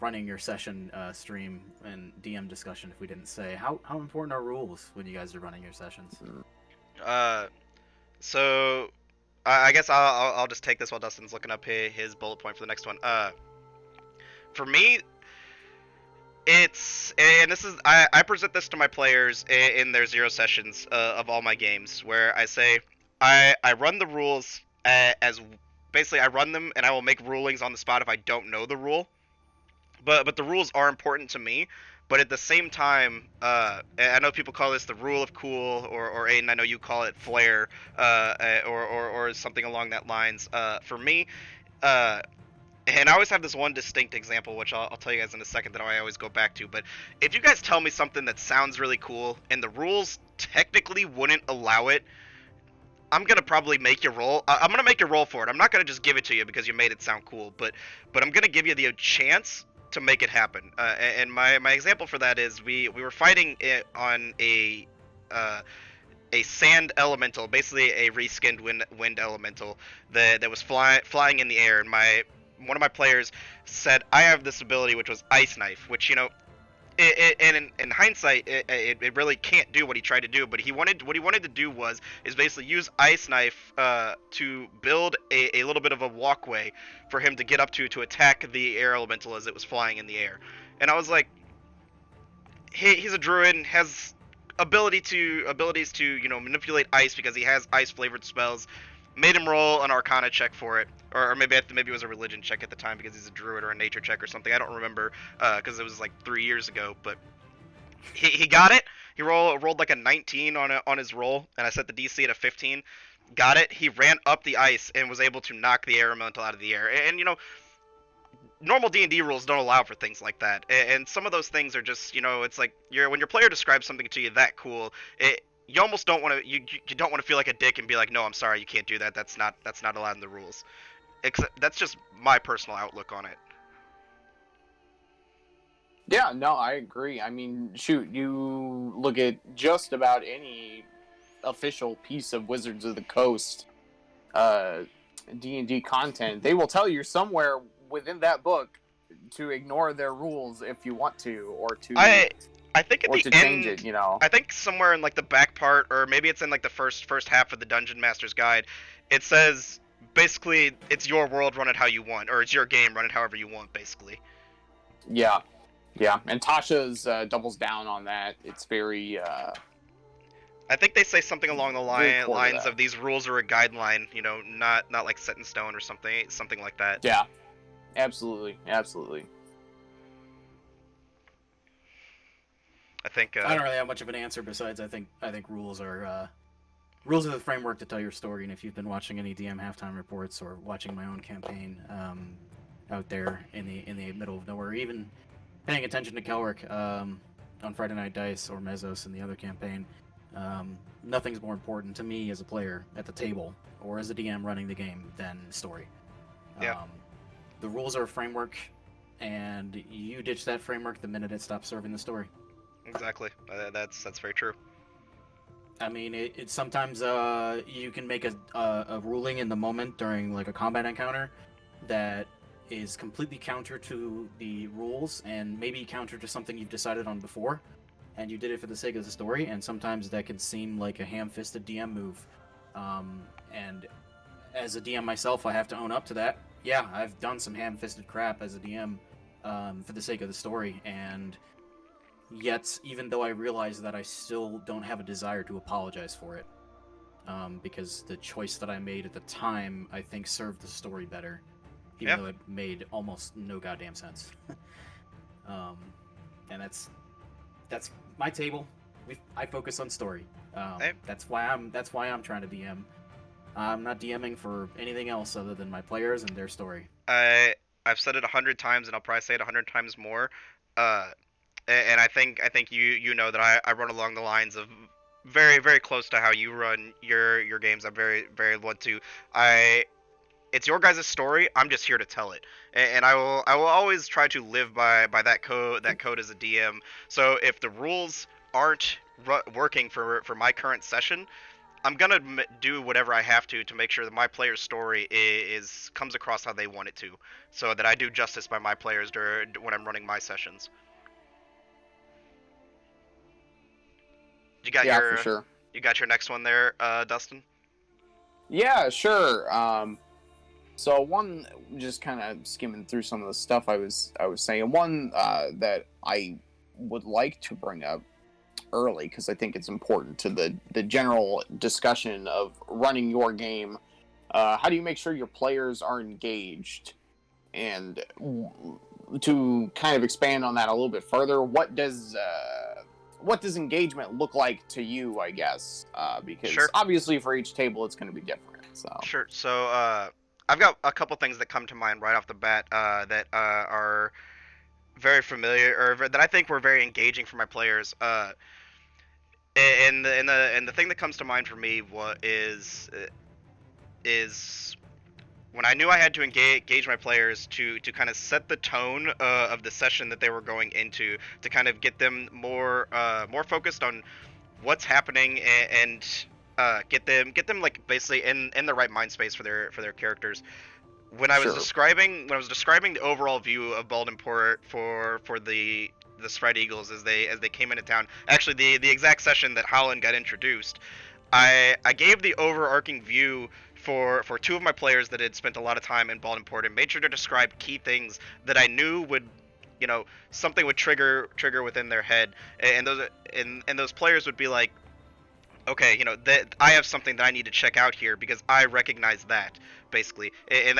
running your session stream and DM discussion if we didn't say how important are rules when you guys are running your sessions. So I guess I'll just take this while Dustin's looking up his bullet point for the next one. For me, it's, and this is, I present this to my players in their 0 sessions of all my games, where I say I run the rules as basically I run them and I will make rulings on the spot if I don't know the rule. But the rules are important to me. But at the same time, I know people call this the rule of cool, or Aiden, I know you call it flair, or something along that lines. For me, and I always have this one distinct example, which I'll tell you guys in a second, that I always go back to. But if you guys tell me something that sounds really cool, and the rules technically wouldn't allow it, I'm gonna probably make you roll. I'm gonna make you roll for it. I'm not gonna just give it to you because you made it sound cool, but I'm gonna give you the chance to make it happen. And my example for that is we were fighting it on a sand elemental, basically a reskinned wind elemental that was flying in the air, and one of my players said I have this ability which was Ice Knife, which, you know, in hindsight, it really can't do what he tried to do, but what he wanted to do is basically use Ice Knife to build a little bit of a walkway for him to get up to attack the air elemental as it was flying in the air. And I was like, he's a druid and has abilities to, you know, manipulate ice because he has ice flavored spells. Made him roll an Arcana check for it, or maybe it was a religion check at the time because he's a druid, or a nature check or something. I don't remember because it was like 3 years ago. But he got it. He rolled like a 19 on his roll, and I set the DC at a 15. Got it. He ran up the ice and was able to knock the air elemental out of the air. And you know, normal D&D rules don't allow for things like that. And some of those things are just, you know, it's like when your player describes something to you that cool, you almost don't want to you don't want to feel like a dick and be like, no, I'm sorry, you can't do that. That's not allowed in the rules. That's just my personal outlook on it. Yeah, no, I agree. I mean, shoot, you look at just about any official piece of Wizards of the Coast D&D content, they will tell you somewhere within that book to ignore their rules if you want to, or to I think at the end, change it, you know. I think somewhere in like the back part, or maybe it's in like the first half of the Dungeon Master's Guide, it says basically it's your world, run it how you want, or it's your game, run it however you want, basically. Yeah, and Tasha's doubles down on that. It's very. I think they say something along the lines of these rules are a guideline, you know, not like set in stone or something like that. Yeah, absolutely. I think I don't really have much of an answer besides I think rules are the framework to tell your story. And if you've been watching any DM halftime reports or watching my own campaign out there in the middle of nowhere, even paying attention to Kelrick on Friday Night Dice or Mesos in the other campaign, nothing's more important to me as a player at the table or as a DM running the game than story. Yeah. The rules are a framework, and you ditch that framework the minute it stops serving the story. Exactly. That's very true. I mean, it sometimes you can make a ruling in the moment during like a combat encounter that is completely counter to the rules and maybe counter to something you've decided on before, and you did it for the sake of the story. And sometimes that can seem like a ham-fisted DM move, And as a DM myself, I have to own up to that. Yeah, I've done some ham-fisted crap as a DM for the sake of the story, and yet, even though I realize that, I still don't have a desire to apologize for it. Because the choice that I made at the time, I think, served the story better, even though it made almost no goddamn sense. And that's my table. I focus on story. That's why I'm trying to DM. I'm not DMing for anything else other than my players and their story. I've said it 100 times, and I'll probably say it 100 times more. And I think you know that I run along the lines of very, very close to how you run your games. I'm very want to. It's your guys' story. I'm just here to tell it, and I will always try to live by that code as a DM. So if the rules aren't working for my current session, I'm gonna do whatever I have to make sure that my player's story comes across how they want it to, so that I do justice by my players when I'm running my sessions. For sure. You got your next one there, Dustin? Yeah, sure. So one, just kind of skimming through some of the stuff I was saying. One that I would like to bring up early, because I think it's important to the general discussion of running your game. How do you make sure your players are engaged? And to kind of expand on that a little bit further, what does engagement look like to you, I guess? Because obviously for each table it's going to be different. So sure. So I've got a couple things that come to mind right off the bat that are very familiar, or that I think were very engaging for my players. And the thing that comes to mind for me is when I knew I had to engage my players to kind of set the tone of the session that they were going into, to kind of get them more focused on what's happening, and get them like basically in the right mind space for their characters. When I was describing the overall view of Baldenport for the Spread Eagles as they came into town, actually the exact session that Howland got introduced, I gave the overarching view for two of my players that had spent a lot of time in Baldenport, and made sure to describe key things that I knew would, something would trigger within their head, and those players would be like, okay, that I have something that I need to check out here because I recognize that, basically. And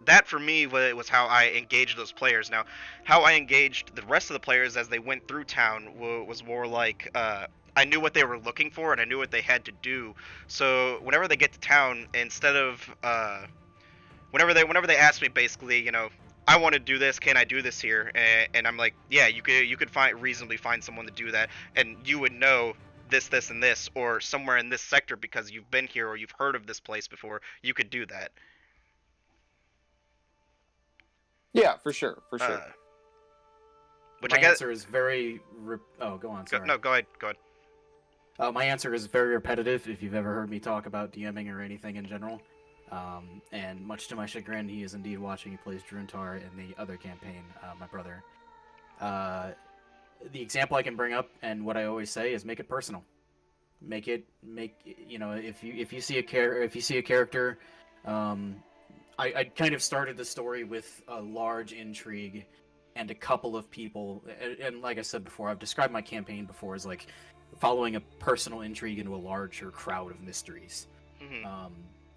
that for me was how I engaged those players. Now, how I engaged the rest of the players as they went through town was more like, I knew what they were looking for and I knew what they had to do. So whenever they get to town, instead of whenever they ask me, basically, I want to do this, can I do this here? And I'm like, yeah, you could reasonably find someone to do that, and you would know this and this, or somewhere in this sector because you've been here or you've heard of this place before, you could do that. Yeah, for sure. Which my I guess answer is very go on, sorry. No, go ahead. My answer is very repetitive if you've ever heard me talk about DMing or anything in general. And much to my chagrin, he is indeed watching. He plays Druntar in the other campaign, my brother. The example I can bring up, and what I always say, is make it personal. If you see a character, I kind of started the story with a large intrigue and a couple of people, and like I said before, I've described my campaign before as like following a personal intrigue into a larger crowd of mysteries. Mm-hmm.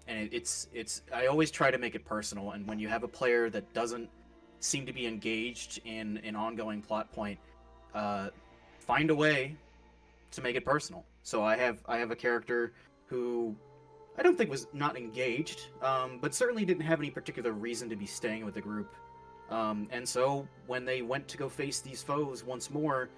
And it's I always try to make it personal, and when you have a player that doesn't seem to be engaged in an ongoing plot point, find a way to make it personal. So I have a character who I don't think was not engaged, but certainly didn't have any particular reason to be staying with the group. And so when they went to go face these foes once more,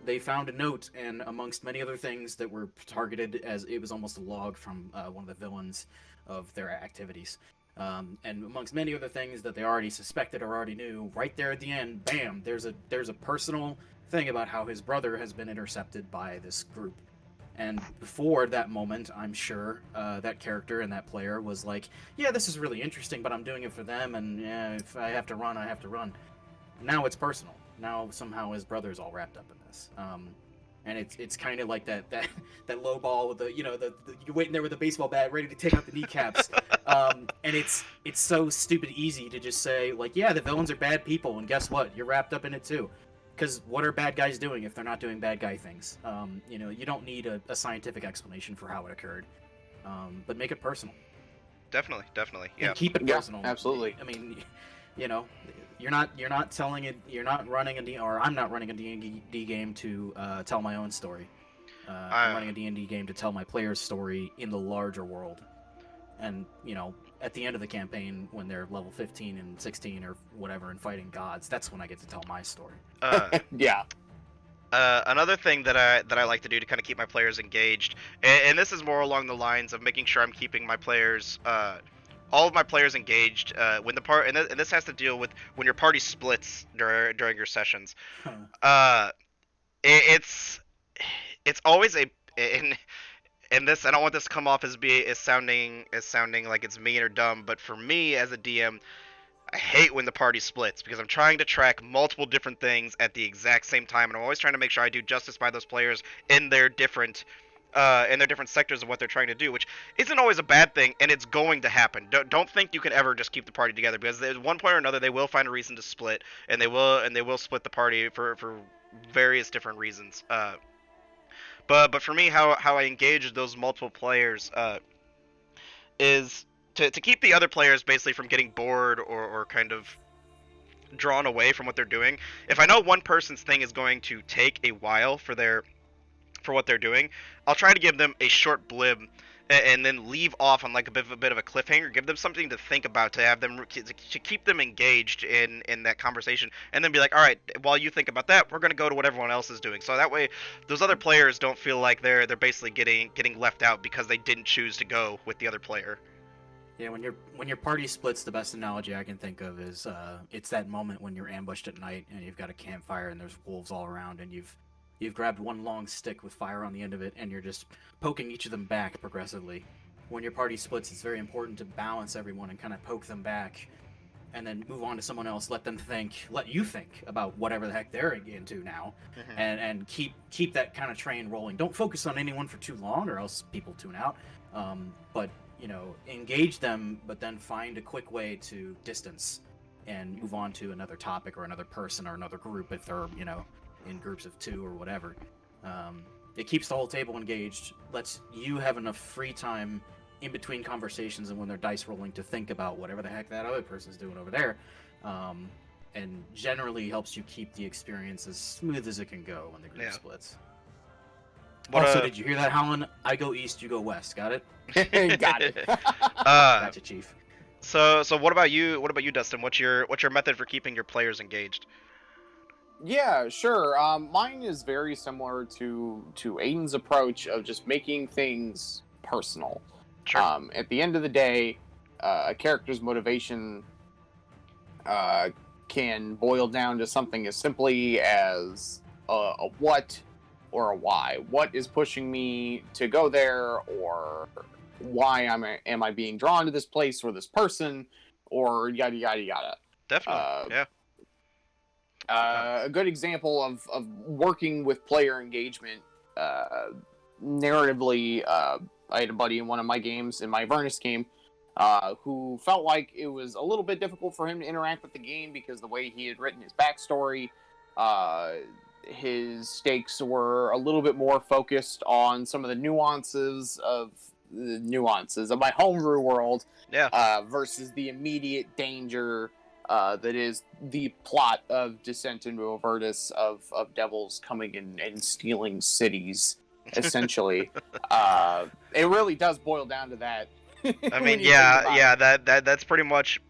they found a note, and amongst many other things that were targeted, as it was almost a log from one of the villains of their activities. And amongst many other things that they already suspected or already knew, right there at the end, bam, there's a personal thing about how his brother has been intercepted by this group. And before that moment, I'm sure that character and that player was like, yeah, this is really interesting, but I'm doing it for them, and yeah, if I have to run, I have to run. Now it's personal. Now somehow his brother's all wrapped up in this. and it's kind of like that low ball with the you're waiting there with a baseball bat ready to take out the kneecaps, and it's so stupid easy to just say like, yeah, the villains are bad people, and guess what, you're wrapped up in it too. Because what are bad guys doing if they're not doing bad guy things? You don't need a scientific explanation for how it occurred, but make it personal. Definitely, yeah. And keep it personal. Absolutely. I mean, you're not telling it. You're not running I'm not running a D&D game to tell my own story. I'm running a D&D game to tell my player's story in the larger world. And at the end of the campaign, when they're level 15 and 16 or whatever and fighting gods, that's when I get to tell my story. Yeah. Another thing that I like to do to kind of keep my players engaged, and this is more along the lines of making sure I'm keeping my players, all of my players engaged. When the and this has to deal with when your party splits during your sessions. It's always and this, I don't want this to come off as sounding like it's mean or dumb, but for me as a DM, I hate when the party splits because I'm trying to track multiple different things at the exact same time, and I'm always trying to make sure I do justice by those players in their different sectors of what they're trying to do, which isn't always a bad thing, and it's going to happen. Don't think you can ever just keep the party together, because at one point or another they will find a reason to split, and they will split the party for various different reasons. But for me, how I engage those multiple players is to keep the other players basically from getting bored or kind of drawn away from what they're doing. If I know one person's thing is going to take a while for what they're doing, I'll try to give them a short blib and then leave off on like a bit of a cliffhanger, give them something to think about, to have them to keep them engaged in that conversation, and then be like, all right, while you think about that, we're going to go to what everyone else is doing. So that way those other players don't feel like they're basically getting left out because they didn't choose to go with the other player. Yeah, when your party splits, the best analogy I can think of is it's that moment when you're ambushed at night and you've got a campfire and there's wolves all around, and you've grabbed one long stick with fire on the end of it, and you're just poking each of them back progressively. When your party splits, it's very important to balance everyone and kind of poke them back, and then move on to someone else. Let you think about whatever the heck they're into now, and keep that kind of train rolling. Don't focus on anyone for too long, or else people tune out. But engage them, but then find a quick way to distance and move on to another topic or another person or another group if they're in groups of 2 or whatever. It keeps the whole table engaged, lets you have enough free time in between conversations and when they're dice rolling to think about whatever the heck that other person's doing over there, and generally helps you keep the experience as smooth as it can go when the group splits. Also, did you hear that, Howlin? I go east, you go west. Got it? Got it. Gotcha, Chief. So what about you? What about you, Dustin? What's your method for keeping your players engaged? Yeah, sure. Mine is very similar to Aiden's approach of just making things personal. Sure. At the end of the day, a character's motivation can boil down to something as simply as a what or a why. What is pushing me to go there, or why am I being drawn to this place or this person, or yada yada yada. Definitely. Yeah. A good example of working with player engagement narratively, I had a buddy in one of my games, in my Avernus game, who felt like it was a little bit difficult for him to interact with the game because the way he had written his backstory, his stakes were a little bit more focused on some of the nuances of my homebrew world, versus the immediate danger that is the plot of Descent into Avernus, of devils coming in and stealing cities, essentially. It really does boil down to that. I mean, yeah, that's pretty much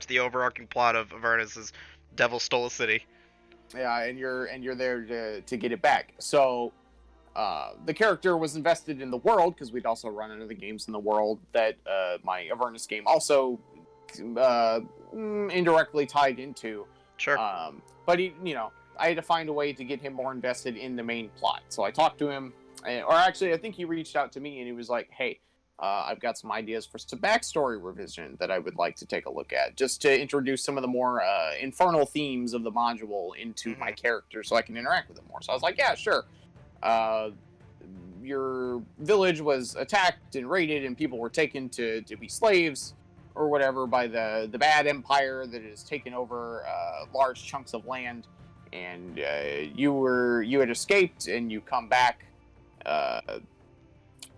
the overarching plot of Avernus is devils stole a city. Yeah, and you're there to get it back. So the character was invested in the world, because we'd also run into the games in the world that my Avernus game also indirectly tied into. Sure. But I had to find a way to get him more invested in the main plot. So I talked to him, or actually, I think he reached out to me and he was like, "Hey, I've got some ideas for some backstory revision that I would like to take a look at, just to introduce some of the more infernal themes of the module into my character, so I can interact with them more." So I was like, "Yeah, sure." your village was attacked and raided, and people were taken to be slaves or whatever by the bad empire that has taken over large chunks of land. And you had escaped, and you come back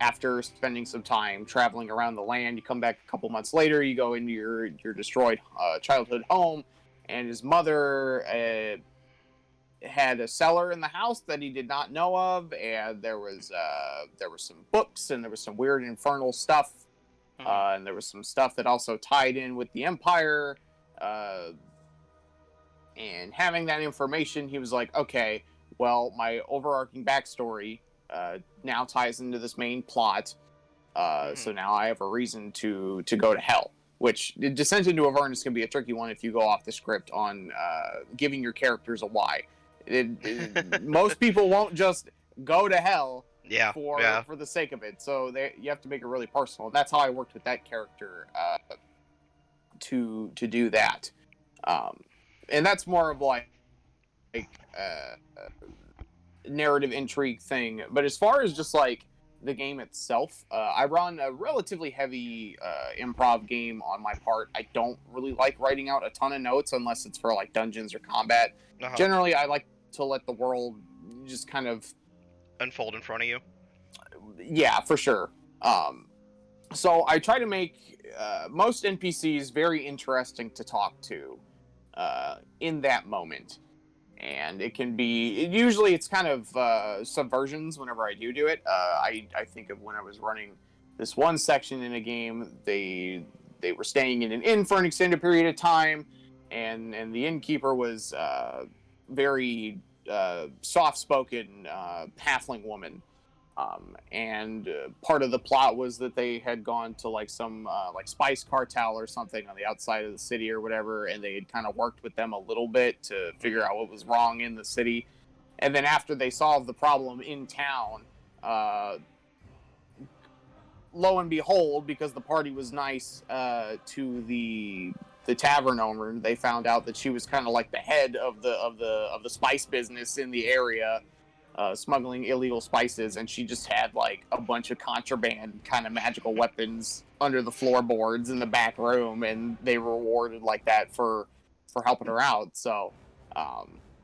after spending some time traveling around the land. You come back a couple months later. You go into your destroyed childhood home, and his mother had a cellar in the house that he did not know of, and there was some books, and there was some weird infernal stuff, and there was some stuff that also tied in with the empire. And having that information, he was like, okay, well, my overarching backstory now ties into this main plot. So now I have a reason to go to hell. Which, Descent into Avernus can be a tricky one if you go off the script on giving your characters a why. Most people won't just go to hell for the sake of it. So you have to make it really personal. And that's how I worked with that character to do that. And that's more of like narrative intrigue thing. But as far as just like the game itself, I run a relatively heavy improv game on my part. I don't really like writing out a ton of notes unless it's for like dungeons or combat. Generally, I like to let the world just kind of unfold in front of you. Yeah, for sure. So I try to make most NPCs very interesting to talk to in that moment. And it can be, usually it's kind of subversions whenever I do it. I think of when I was running this one section in a game, they were staying in an inn for an extended period of time, and the innkeeper was very soft-spoken halfling woman. And part of the plot was that they had gone to like some like spice cartel or something on the outside of the city or whatever, and they had kind of worked with them a little bit to figure out what was wrong in the city. And then after they solved the problem in town, lo and behold, because the party was nice to the tavern owner, they found out that she was kind of like the head of the spice business in the area. Smuggling illegal spices, and she just had like a bunch of contraband kind of magical weapons under the floorboards in the back room, and they rewarded like that for helping her out. So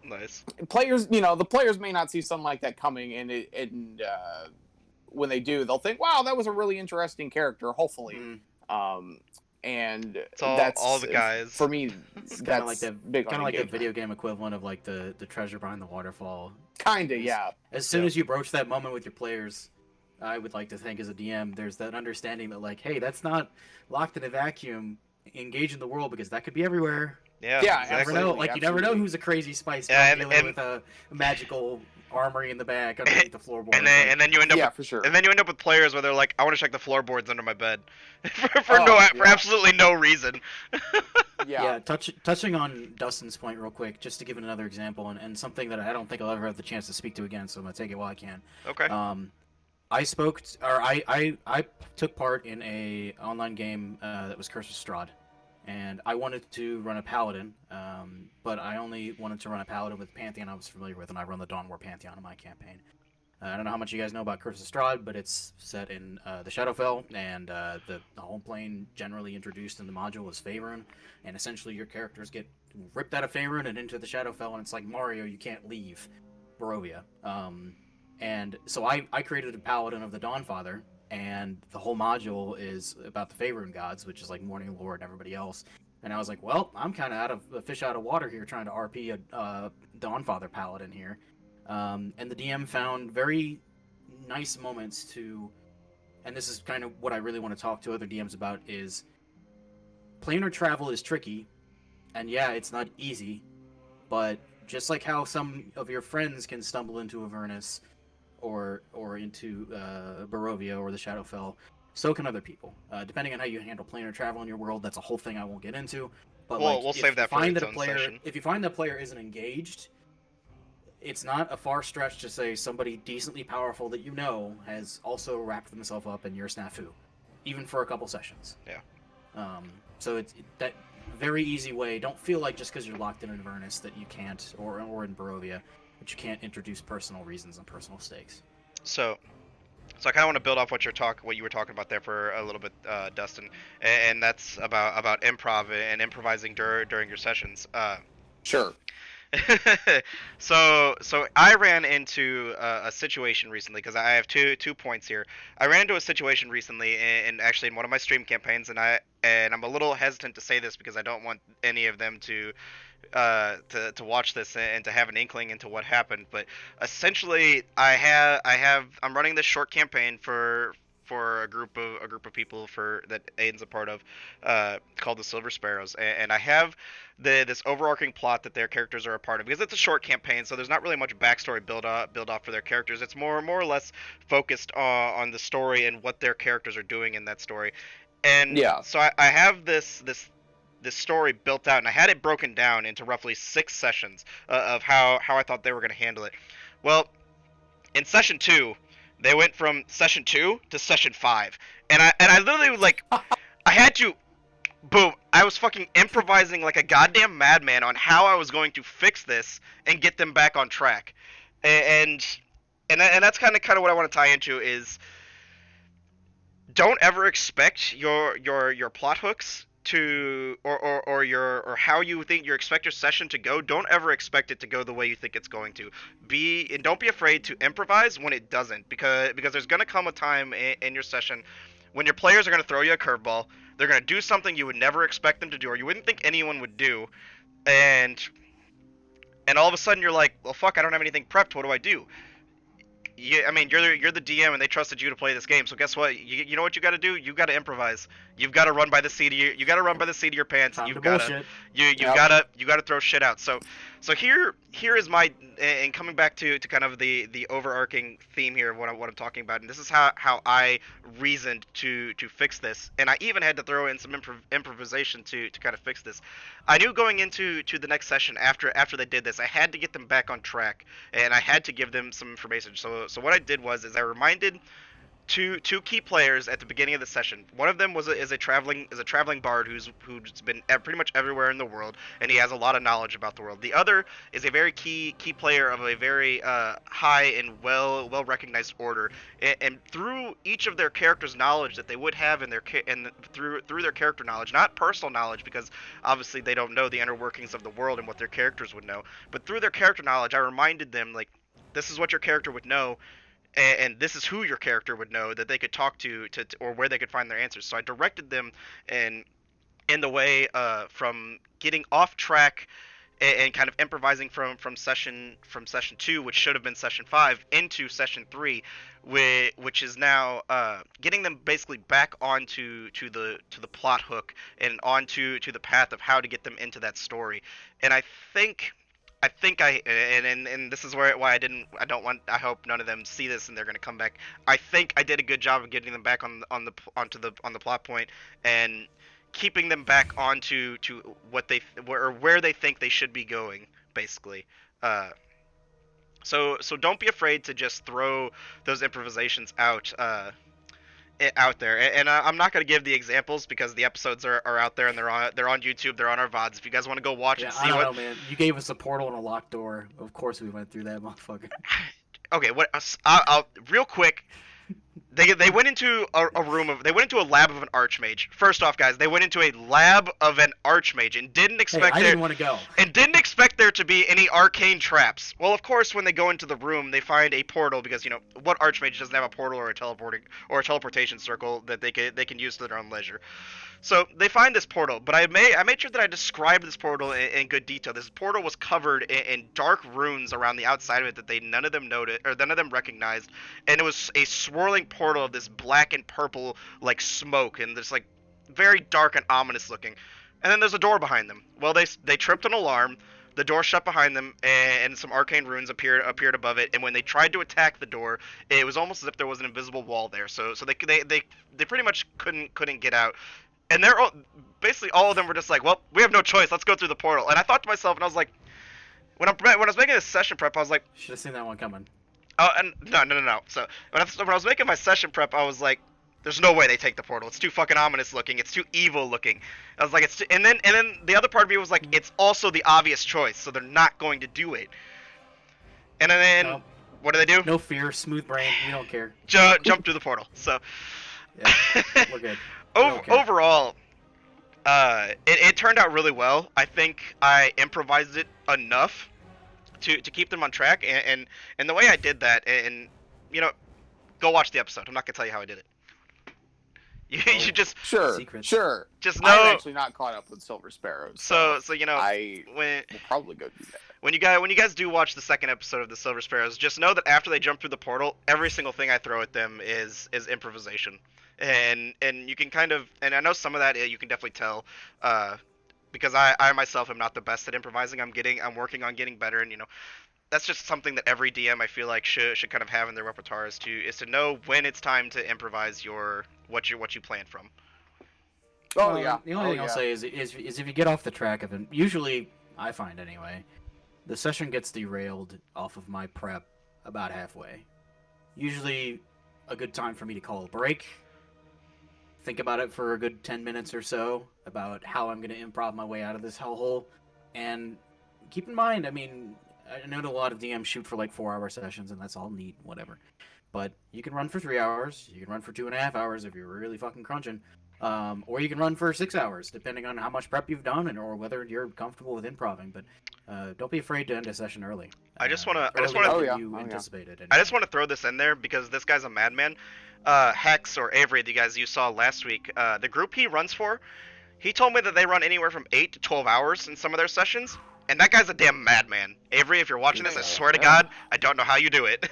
nice. Players, the players may not see something like that coming, and when they do, they'll think, wow, that was a really interesting character, hopefully. And that's all the guys. For me, It's that's like the video game equivalent of like the treasure behind the waterfall. Kinda, yeah. As soon as you broach that moment with your players, I would like to think as a DM, there's that understanding that like, hey, that's not locked in a vacuum. Engage in the world because that could be everywhere. Yeah, exactly. You never know who's a crazy spice guy dealing with a magical armory in the back underneath the floorboard. And then you end up for sure. And then you end up with players where they're like, I want to check the floorboards under my bed for absolutely no reason. Touching on Dustin's point real quick, just to give it another example, and something that I don't think I'll ever have the chance to speak to again, so I'm gonna take it while I can. Okay. I took part in a online game that was Curse of Strahd, and I wanted to run a paladin, but I only wanted to run a paladin with Pantheon I was familiar with, and I run the Dawn War Pantheon in my campaign. I don't know how much you guys know about Curse of Strahd, but it's set in the Shadowfell, and the home plane generally introduced in the module is Faerun, and essentially your characters get ripped out of Faerun and into the Shadowfell, and it's like Mario, you can't leave Barovia. And so I created a paladin of the Dawnfather, and the whole module is about the Faerun gods, which is like Morning Lord and everybody else. And I was like, well, I'm kind of a fish out of water here trying to RP a Dawnfather paladin here. And the DM found very nice moments to, and this is kind of what I really want to talk to other DMs about, is planar travel is tricky, and yeah, it's not easy, but just like how some of your friends can stumble into Avernus or into Barovia or the Shadowfell, so can other people. Depending on how you handle planar travel in your world, that's a whole thing I won't get into. But we'll save that for its own session. If you find that a player isn't engaged, it's not a far stretch to say somebody decently powerful that you know has also wrapped themselves up in your snafu, even for a couple sessions. Yeah. So it's that very easy way. Don't feel like just because you're locked in Avernus that you can't, or in Barovia, but you can't introduce personal reasons and personal stakes. So I kind of want to build off what you were talking about there for a little bit, Dustin, and that's about improv and improvising during your sessions. Sure. So I ran into a situation recently because I have two points here. I ran into a situation recently, and actually in one of my stream campaigns, and I'm a little hesitant to say this because I don't want any of them to watch this and to have an inkling into what happened. But essentially, I'm running this short campaign for a group of people that Aiden's a part of, called the Silver Sparrows, and I have this overarching plot that their characters are a part of because it's a short campaign, so there's not really much backstory build off for their characters. It's more or less focused on the story and what their characters are doing in that story. And Yeah. so I have this story built out, and I had it broken down into roughly 6 sessions of how I thought they were going to handle it. Well, in session 2, they went from session 2 to session 5, and I literally I had to, boom, I was fucking improvising like a goddamn madman on how I was going to fix this and get them back on track, and that's kind of what I want to tie into is don't ever expect your plot hooks to or how you think you expect your session to go. Don't ever expect it to go the way you think it's going to be, and don't be afraid to improvise when it doesn't, because there's going to come a time in your session when your players are going to throw you a curveball. They're going to do something you would never expect them to do or you wouldn't think anyone would do, and all of a sudden you're like, well, fuck, I don't have anything prepped, what do I do? I mean, you're the DM, and they trusted you to play this game. So guess what? You know what you got to do? You got to improvise. You've got to run by the seat of your pants. You've got to you got to throw shit out. So here is my, and coming back to kind of the overarching theme here of what I'm talking about, and this is how I reasoned to fix this, and I even had to throw in some improvisation to kind of fix this. I knew going into the next session after they did this, I had to get them back on track, and I had to give them some information. So what I did was I reminded two key players at the beginning of the session. One of them is a traveling bard who's been pretty much everywhere in the world, and he has a lot of knowledge about the world. The other is a very key player of a very high and well recognized order. And through each of their characters' knowledge that they would have in through their character knowledge, not personal knowledge, because obviously they don't know the inner workings of the world and what their characters would know, but through their character knowledge, I reminded them, like, this is what your character would know, and this is who your character would know that they could talk to or where they could find their answers. So I directed them in the way from getting off track and kind of improvising from session 2, which should have been session 5, into session 3, which is now getting them basically back onto the plot hook and onto the path of how to get them into that story. And I this is why I hope none of them see this and they're gonna come back. I think I did a good job of getting them back on the plot point and keeping them back onto what where they think they should be going, basically. So don't be afraid to just throw those improvisations out there, and I'm not going to give the examples because the episodes are out there and they're on YouTube, they're on our VODs. If you guys want to go watch and see I don't know, man. You gave us a portal and a locked door. Of course we went through that, motherfucker. Okay, I'll real quick. They went into they went into a lab of an archmage. First off, guys, they went into a lab of an archmage and didn't expect I didn't want to go. And didn't expect there to be any arcane traps. Well, of course, when they go into the room, they find a portal because, you know, what archmage doesn't have a portal or a teleportation circle that they can use to their own leisure. So they find this portal, but I made sure that I described this portal in good detail. This portal was covered in dark runes around the outside of it that none of them noted, or none of them recognized, and it was a swirling portal of this black and purple like smoke, and this like very dark and ominous looking. And then there's a door behind them. Well, they tripped an alarm. The door shut behind them, and some arcane runes appeared above it. And when they tried to attack the door, it was almost as if there was an invisible wall there. So they pretty much couldn't get out. And basically all of them were just like, well, we have no choice. Let's go through the portal. And I thought to myself, and I was like, when I was making this session prep, I was like, should have seen that one coming. Oh, and no. So when I was making my session prep, I was like, there's no way they take the portal. It's too fucking ominous looking. It's too evil looking. I was like, and then the other part of me was like, it's also the obvious choice, so they're not going to do it. And then No. what do they do? No fear, smooth brain. We don't care. Jump through the portal. So Yeah, we're good. We don't care. overall, it turned out really well. I think I improvised it enough to keep them on track, and the way I did that, and you know, go watch the episode. I'm not gonna tell you how I did it. You just Sure, Secrets. sure. just I'm know. actually not caught up with Silver Sparrows. So you know, I when will probably go do that. when you guys do watch the second episode of the Silver Sparrows, just know that after they jump through the portal, every single thing I throw at them is improvisation, and you can kind of, and I know some of that you can definitely tell, because I myself am not the best at improvising. I'm working on getting better, and you know, that's just something that every DM I feel like should kind of have in their repertoire is to know when it's time to improvise what you plan from. Oh Well, yeah. The only thing I'll yeah. say is if you get off the track of it, usually I find anyway, the session gets derailed off of my prep about halfway. Usually, a good time for me to call a break. Think about it for a good 10 minutes or so about how I'm going to improv my way out of this hellhole, and keep in mind, I mean, I know a lot of DMs shoot for like 4-hour sessions, and that's all neat, whatever. But you can run for 3 hours, you can run for 2.5 hours if you're really fucking crunching. Or you can run for 6 hours, depending on how much prep you've done and or whether you're comfortable with improving. But don't be afraid to end a session early. I just wanna Oh, yeah. you Oh, yeah. anticipated. I just want to throw this in there because this guy's a madman. Hex or Avery, the guys you saw last week, the group he runs for, he told me that they run anywhere from 8 to 12 hours in some of their sessions, and that guy's a damn madman. Avery, if you're watching this, I swear to God, I don't know how you do it.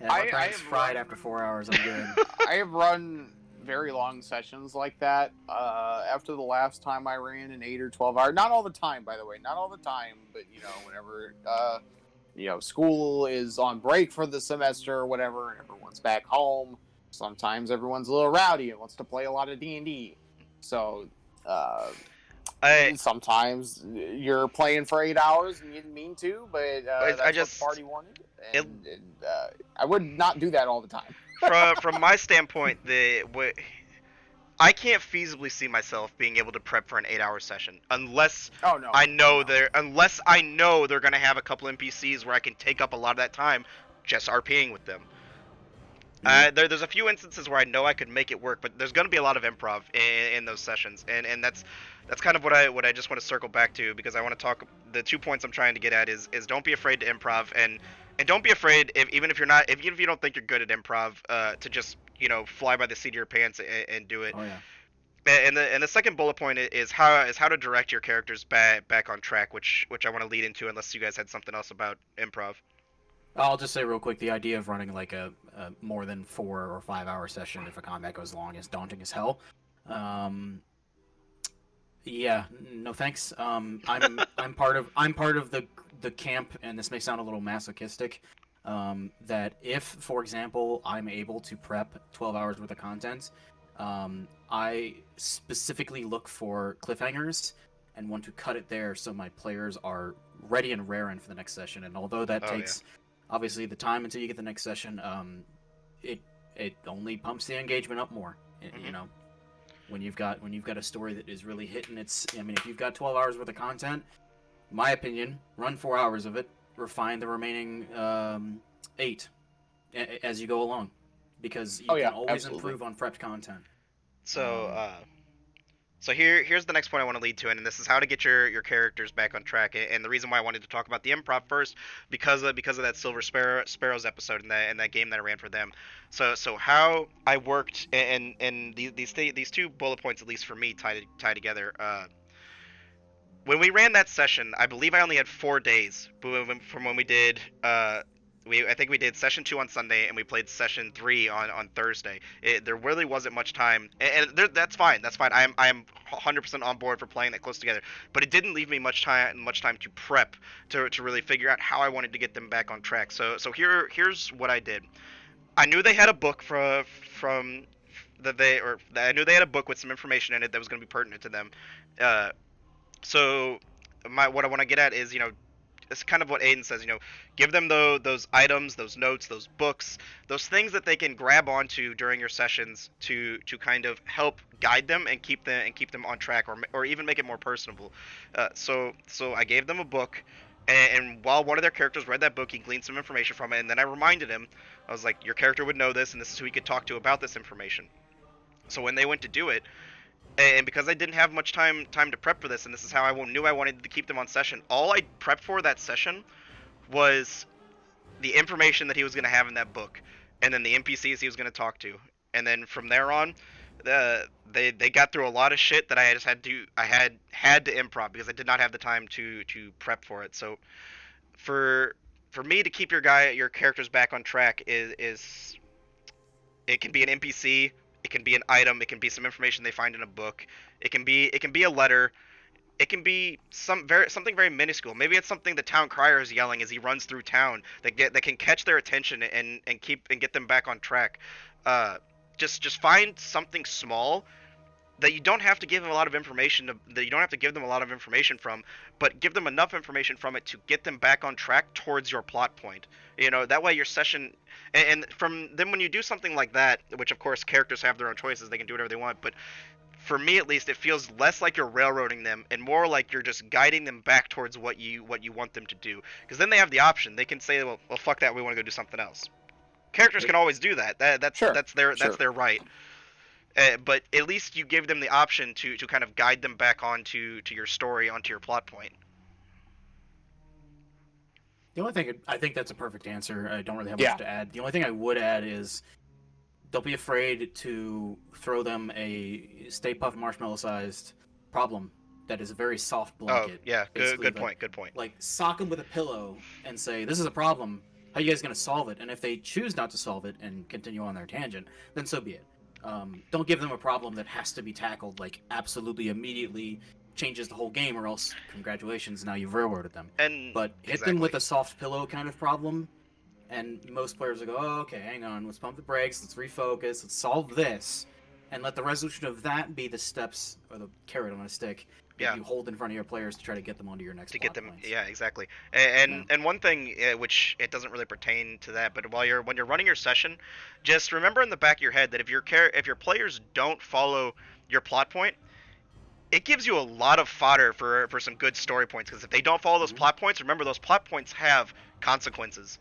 Yeah, my I brain's have fried run- after 4 hours. I'm good. I have run very long sessions like that. After the last time I ran an 8 or 12 hour, not all the time, by the way, not all the time, but you know, whenever school is on break for the semester or whatever, and everyone's back home. Sometimes everyone's a little rowdy and wants to play a lot of D&D. So sometimes you're playing for 8 hours and you didn't mean to, but that's what the party wanted. And I would not do that all the time. From my standpoint, I can't feasibly see myself being able to prep for an 8-hour session unless I know they're gonna have a couple NPCs where I can take up a lot of that time just RPing with them. There's a few instances where I know I could make it work, but there's going to be a lot of improv in those sessions, and that's kind of what I just want to circle back to, because I want to talk. The 2 points I'm trying to get at is don't be afraid to improv, and don't be afraid even if you don't think you're good at improv, to just fly by the seat of your pants and do it. Oh yeah. And the second bullet point is how to direct your characters back on track, which I want to lead into, unless you guys had something else about improv. I'll just say real quick, the idea of running like a more than 4 or 5 hour session if a combat goes long is daunting as hell. Yeah, no thanks. I'm part of the camp, and this may sound a little masochistic. That if, for example, I'm able to prep 12 hours worth of content, I specifically look for cliffhangers and want to cut it there so my players are ready and raring for the next session. And although that takes obviously the time until you get the next session, it only pumps the engagement up more. Mm-hmm. You know, when you've got a story that is really hitting its. I mean, if you've got 12 hours worth of content, my opinion, run 4 hours of it, refine the remaining 8 as you go along, because you can always improve on prepped content. So here's the next point I want to lead to, and this is how to get your characters back on track. And the reason why I wanted to talk about the improv first, because of that Silver Sparrows episode and that game that I ran for them. So how I worked, and these 2 bullet points, at least for me, tie together. When we ran that session, I believe I only had 4 days from when we did. I think we did session 2 on Sunday, and we played session 3 on Thursday. There really wasn't much time, and that's fine. That's fine. I am 100% on board for playing that close together. But it didn't leave me much time to prep to really figure out how I wanted to get them back on track. So here's what I did. I knew they had a book I knew they had a book with some information in it that was going to be pertinent to them. So what I want to get at is, it's kind of what Aiden says, give them those items, those notes, those books, those things that they can grab onto during your sessions to kind of help guide them and keep them on track, or even make it more personable. So I gave them a book, And while one of their characters read that book, he gleaned some information from it, and then I reminded him, I was like, your character would know this, and this is who he could talk to about this information. So when they went to do it, and because I didn't have much time to prep for this, and this is how I knew I wanted to keep them on session, all I prepped for that session was the information that he was going to have in that book, and then the NPCs he was going to talk to, and then from there on, they got through a lot of shit that I just had to improv because I did not have the time to prep for it. So for me to keep your characters back on track is it can be an NPC, it can be an item, it can be some information they find in a book, it can be a letter, it can be something very minuscule. Maybe it's something the town crier is yelling as he runs through town that can catch their attention and get them back on track. Just find something small that you don't have to give them a lot of information that you don't have to give them a lot of information from, but give them enough information from it to get them back on track towards your plot point. That way your session, and from then when you do something like that, which of course characters have their own choices, they can do whatever they want, but for me at least, it feels less like you're railroading them and more like you're just guiding them back towards what you want them to do. Because then they have the option. They can say, well, fuck that, we want to go do something else. Characters can always do that. That's their right. But at least you give them the option to kind of guide them back onto your story, onto your plot point. The only thing I think that's a perfect answer. I don't really have much to add. The only thing I would add is don't be afraid to throw them a Stay Puft Marshmallow sized problem that is a very soft blanket. Oh yeah, good point. Like sock them with a pillow and say, "This is a problem. How are you guys gonna solve it?" And if they choose not to solve it and continue on their tangent, then so be it. Don't give them a problem that has to be tackled like absolutely immediately, changes the whole game, or else congratulations, now you've railroaded them. But hit them with a soft pillow kind of problem, and most players will go, oh, okay, hang on, let's pump the brakes, let's refocus, let's solve this, and let the resolution of that be the steps or the carrot on a stick that you hold in front of your players to try to get them onto your next plot points. Yeah, exactly. And one thing which it doesn't really pertain to that, but when you're running your session, just remember in the back of your head that if your players don't follow your plot point, it gives you a lot of fodder for some good story points, because if they don't follow those plot points, remember those plot points have consequences.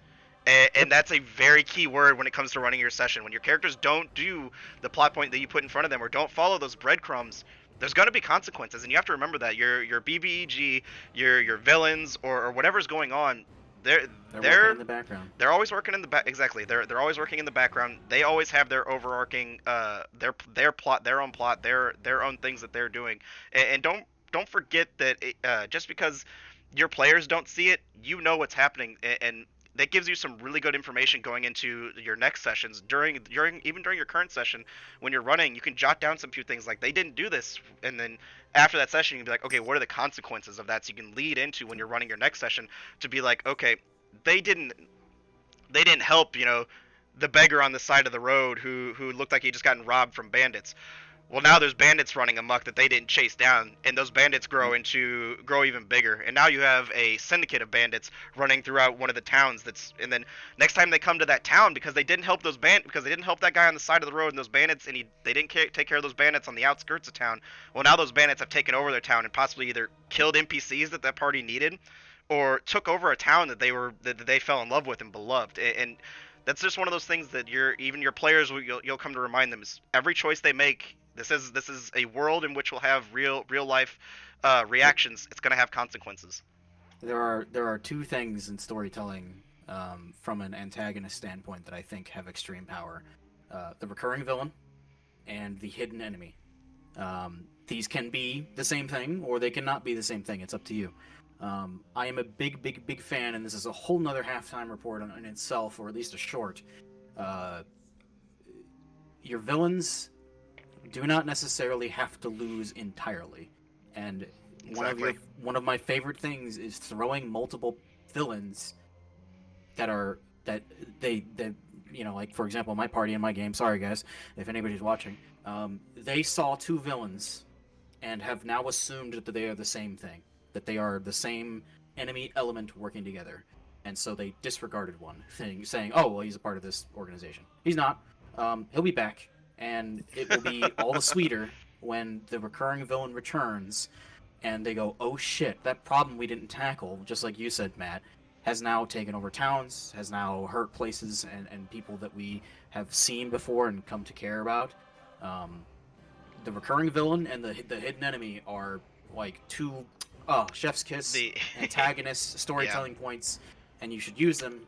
And that's a very key word when it comes to running your session. When your characters don't do the plot point that you put in front of them or don't follow those breadcrumbs, there's going to be consequences, and you have to remember that your BBEG, your villains, or whatever's going on, they're working in the background. They're always working in the back. Exactly. They're always working in the background. They always have their overarching their plot, their own things that they're doing. And don't forget that just because your players don't see it, you know what's happening, and that gives you some really good information going into your next sessions. During your current session, when you're running, you can jot down some few things like, they didn't do this, and then after that session you can be like, okay, what are the consequences of that? So you can lead into when you're running your next session to be like, okay, they didn't help, the beggar on the side of the road who looked like he just gotten robbed from bandits. Well, now there's bandits running amok that they didn't chase down, and those bandits grow even bigger. And now you have a syndicate of bandits running throughout one of the towns. And then next time they come to that town, because they didn't help that guy on the side of the road and those bandits, and they didn't take care of those bandits on the outskirts of town. Well, now those bandits have taken over their town and possibly either killed NPCs that party needed, or took over a town that they fell in love with and beloved. And that's just one of those things that your players you'll come to remind them is every choice they make. This is a world in which we'll have real life reactions. It's going to have consequences. There are two things in storytelling from an antagonist standpoint that I think have extreme power: the recurring villain and the hidden enemy. These can be the same thing, or they cannot be the same thing. It's up to you. I am a big fan, and this is a whole nother halftime report in itself, or at least a short. Your villains do not necessarily have to lose entirely, and Exactly. one of my favorite things is throwing multiple villains that they like, for example, my party in my game. Sorry guys, if anybody's watching, they saw two villains and have now assumed that they are the same thing, that they are the same enemy element working together, and so they disregarded one thing, saying, "Oh, well, he's a part of this organization." He's not. He'll be back. And it will be all the sweeter when the recurring villain returns and they go, oh shit, that problem we didn't tackle, just like you said, Matt, has now taken over towns, has now hurt places and people that we have seen before and come to care about. The recurring villain and the hidden enemy are like two chef's kiss antagonist storytelling points, and you should use them.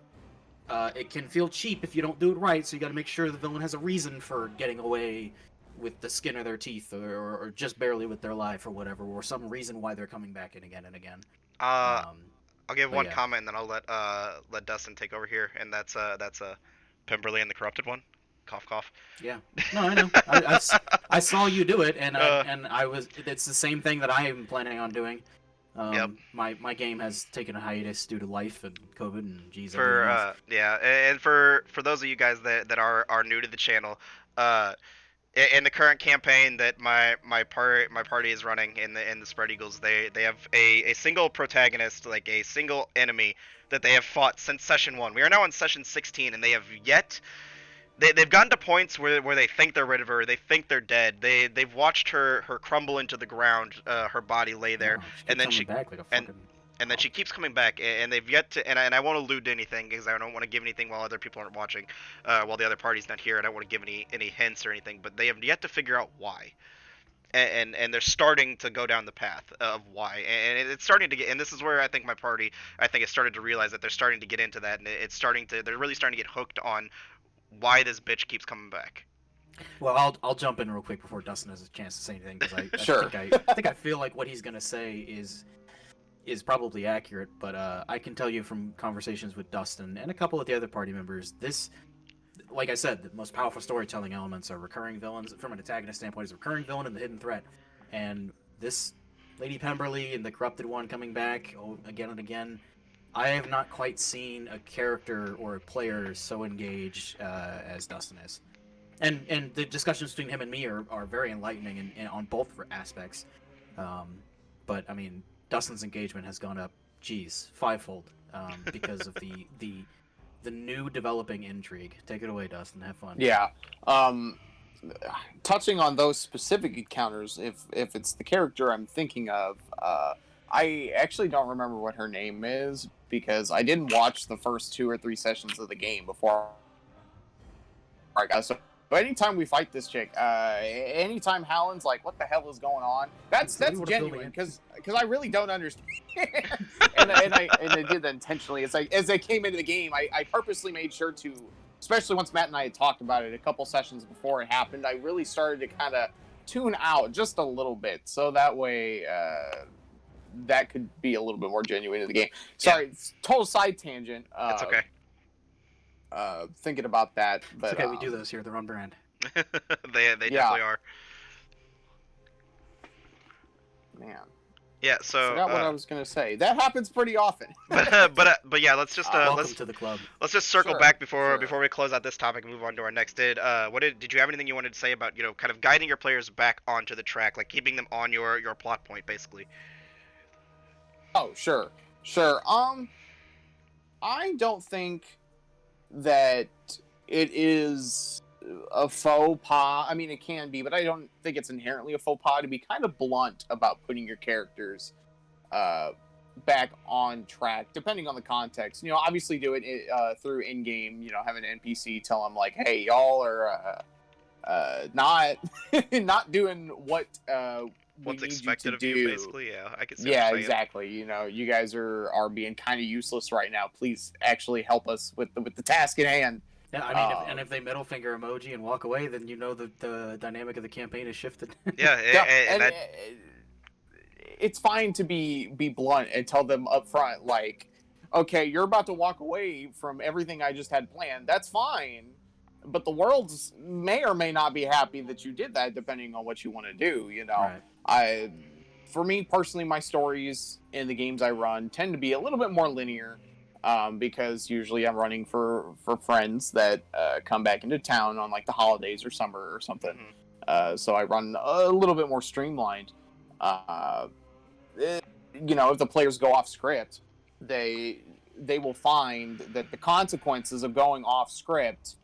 It can feel cheap if you don't do it right, so you got to make sure the villain has a reason for getting away with the skin of their teeth, or just barely with their life, or whatever, or some reason why they're coming back in again and again. I'll give one yeah. comment, and then I'll let Dustin take over here, and that's Pemberley and the Corrupted One. Cough, cough. Yeah. No, I know. I saw you do it, and I was. It's the same thing that I am planning on doing. Yep. My game has taken a hiatus due to life and COVID and geez. And for those of you guys that are new to the channel, in the current campaign that my party is running in the Spread Eagles, they have a single protagonist, like a single enemy that they have fought since session 1. We are now in session 16, and they have yet. They've gotten to points where they think they're rid of her, they think they're dead. They've watched her crumble into the ground, her body lay there, and then then she keeps coming back, and they've yet to. And I won't allude to anything because I don't want to give anything while other people aren't watching, while the other party's not here. I don't want to give any hints or anything, but they have yet to figure out why. And they're starting to go down the path of why, and it's starting to get. And this is where I think my party, has started to realize that they're starting to get into that, and they're really starting to get hooked on why this bitch keeps coming back. Well, I'll jump in real quick before Dustin has a chance to say anything, because I think I feel like what he's gonna say is probably accurate, but I can tell you from conversations with Dustin and a couple of the other party members, this, like I said, the most powerful storytelling elements are recurring villains. From an antagonist standpoint, is a recurring villain and the hidden threat, and this Lady Pemberley and the Corrupted One coming back again and again. I have not quite seen a character or a player so engaged as Dustin is, and the discussions between him and me are very enlightening and on both aspects. But I mean, Dustin's engagement has gone up, fivefold, because of the new developing intrigue. Take it away, Dustin. Have fun. Yeah. Touching on those specific encounters, if it's the character I'm thinking of, I actually don't remember what her name is because I didn't watch the first 2 or 3 sessions of the game before I got so. But anytime we fight this chick, anytime Hallen's like, "What the hell is going on?" That's genuine because I really don't understand. and I did that intentionally. It's like as I came into the game, I purposely made sure to, especially once Matt and I had talked about it a couple sessions before it happened, I really started to kind of tune out just a little bit, so that way that could be a little bit more genuine in the game. Sorry, it's total side tangent. That's okay. Thinking about that, but it's okay, we do those here. They're on brand. they definitely are. Man. Yeah, so I forgot what I was gonna say. That happens pretty often. but yeah, let's just welcome to the club. Let's just circle back before we close out this topic and move on to our next. Did you have anything you wanted to say about, kind of guiding your players back onto the track, like keeping them on your plot point, basically? Oh, sure. I don't think that it is a faux pas. I mean, it can be, but I don't think it's inherently a faux pas to be kind of blunt about putting your characters back on track, depending on the context. Obviously do it through in-game, have an NPC tell them, like, hey, y'all are not doing what what's we need expected you to of do. You, basically. Yeah, I can see. Yeah, exactly. You guys are being kind of useless right now. Please actually help us with the task at hand. Yeah, I mean, if they middle finger emoji and walk away, then the dynamic of the campaign has shifted. Yeah, and it's fine to be blunt and tell them up front, like, okay, you're about to walk away from everything I just had planned. That's fine, but the world may or may not be happy that you did that, depending on what you want to do. Right. For me personally, my stories in the games I run tend to be a little bit more linear. Because usually I'm running for friends that come back into town on like the holidays or summer or something. Mm-hmm. So I run a little bit more streamlined. If the players go off script, they will find that the consequences of going off script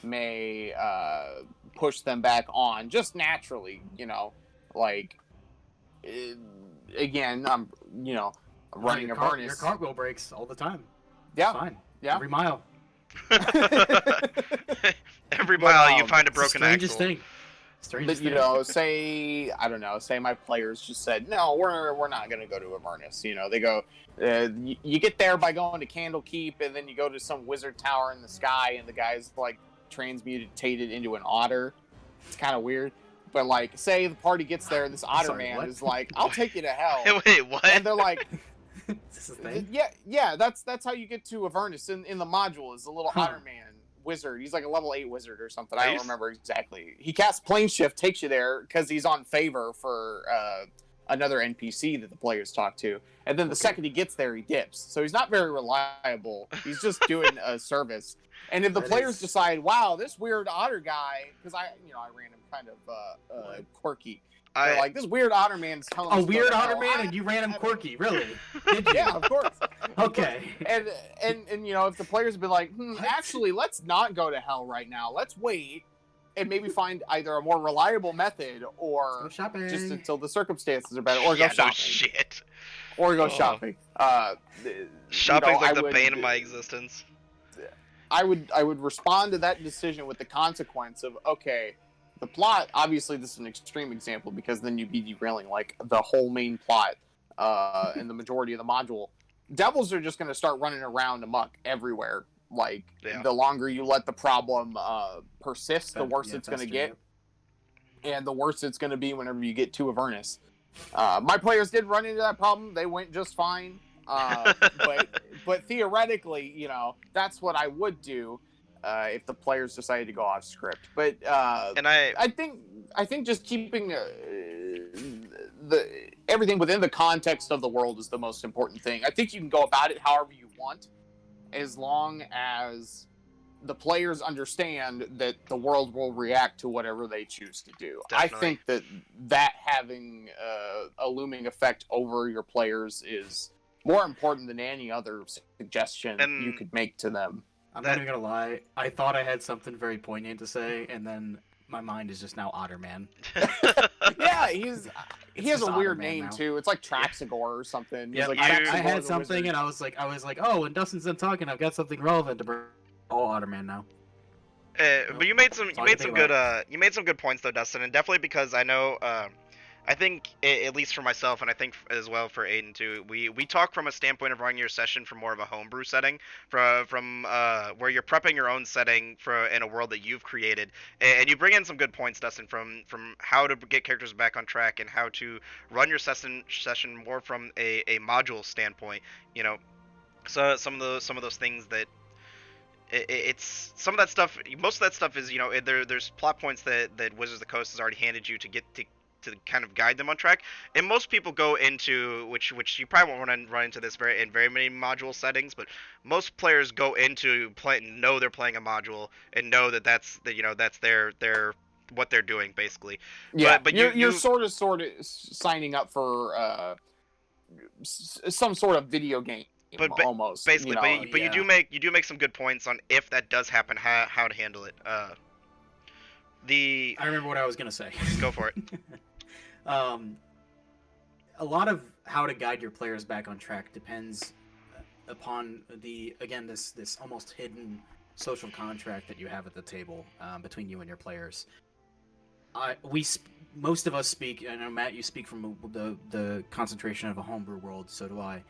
may push them back on just naturally. Like again, I'm running your a Avernus. Your cartwheel breaks all the time. Yeah, It's fine. yeah. Every mile. Every But, mile you find a It's the broken strangest axle. thing. But Strangest you thing. know, say my players just said, no, we're not gonna go to Avernus. You know, they go, you get there by going to Candlekeep, and then you go to some wizard tower in the sky, and the guy's like transmutated into an otter. It's kind of weird. But like, say the party gets there, and this otter Sorry, man what? is like, I'll take you to hell, Wait, what? and they're like, Is this a thing? yeah, that's how you get to Avernus in the module. Is the little Huh. otter man wizard. He's like a level 8 wizard or something. Are I you don't s- remember exactly. He casts plane shift, takes you there because he's on favor for another NPC that the players talk to. And then the second he gets there, he dips. So he's not very reliable. He's just doing a service. And if the That players is- decide, wow, this weird otter guy, because I ran him kind of quirky. They're like, this weird otter man's telling us A to go weird to otter hell. man, and you ran him quirky, really? Did you? Yeah, of course. Okay. And you know, if the players have been like, What? actually, let's not go to hell right now. Let's wait and maybe find either a more reliable method Go or shopping. just until the circumstances are better, or yeah, go shopping, no shit. or go Oh. shopping. Shopping's like I the would- bane of my existence. I would respond to that decision with the consequence of, okay, the plot, obviously this is an extreme example because then you'd be derailing like the whole main plot and the majority of the module. Devils are just going to start running around amok everywhere. Like, Yeah. the longer you let the problem persist, the worse Yeah, it's going to fester, get, and the worse it's going to be whenever you get to Avernus. My players did run into that problem. They went just fine. But theoretically, you know, that's what I would do if the players decided to go off script. But And I think just keeping the everything within the context of the world is the most important thing. I think you can go about it however you want, as long as the players understand that the world will react to whatever they choose to do. Definitely. I think that having a looming effect over your players is more important than any other suggestion And you could make to them. I'm That- not even gonna lie. I thought I had something very poignant to say, and then my mind is just now Otter Man. Yeah, he has just a weird Otterman name now. too. It's like Traxigor or something. Yeah, He's like you- I Traxigor had the something, wizard. and I was like, oh, and Dustin's done talking. I've got something relevant to bring. All Otter Man now. But you made some That's all I can think about. you made some good points though, Dustin, and definitely because I know I think at least for myself, and I think as well for Aiden too, we talk from a standpoint of running your session from more of a homebrew setting, from where you're prepping your own setting for in a world that you've created, and you bring in some good points, Dustin, from how to get characters back on track and how to run your session more from a module standpoint, you know. So some of those things that it's some of that stuff. Most of that stuff is, you know, there's plot points that Wizards of the Coast has already handed you to get to kind of guide them on track. And most people go into which you probably won't run into this in very many module settings, but most players go into know they're playing a module and know that's their what they're doing basically. Yeah, but you're sort of signing up for some sort of video game. But almost basically, you know? but you do make some good points on if that does happen, how to handle it. I remember what I was gonna say. Go for it. A lot of how to guide your players back on track depends upon this almost hidden social contract that you have at the table between you and your players. Most of us speak. I know, Matt, you speak from the concentration of a homebrew world. So do I.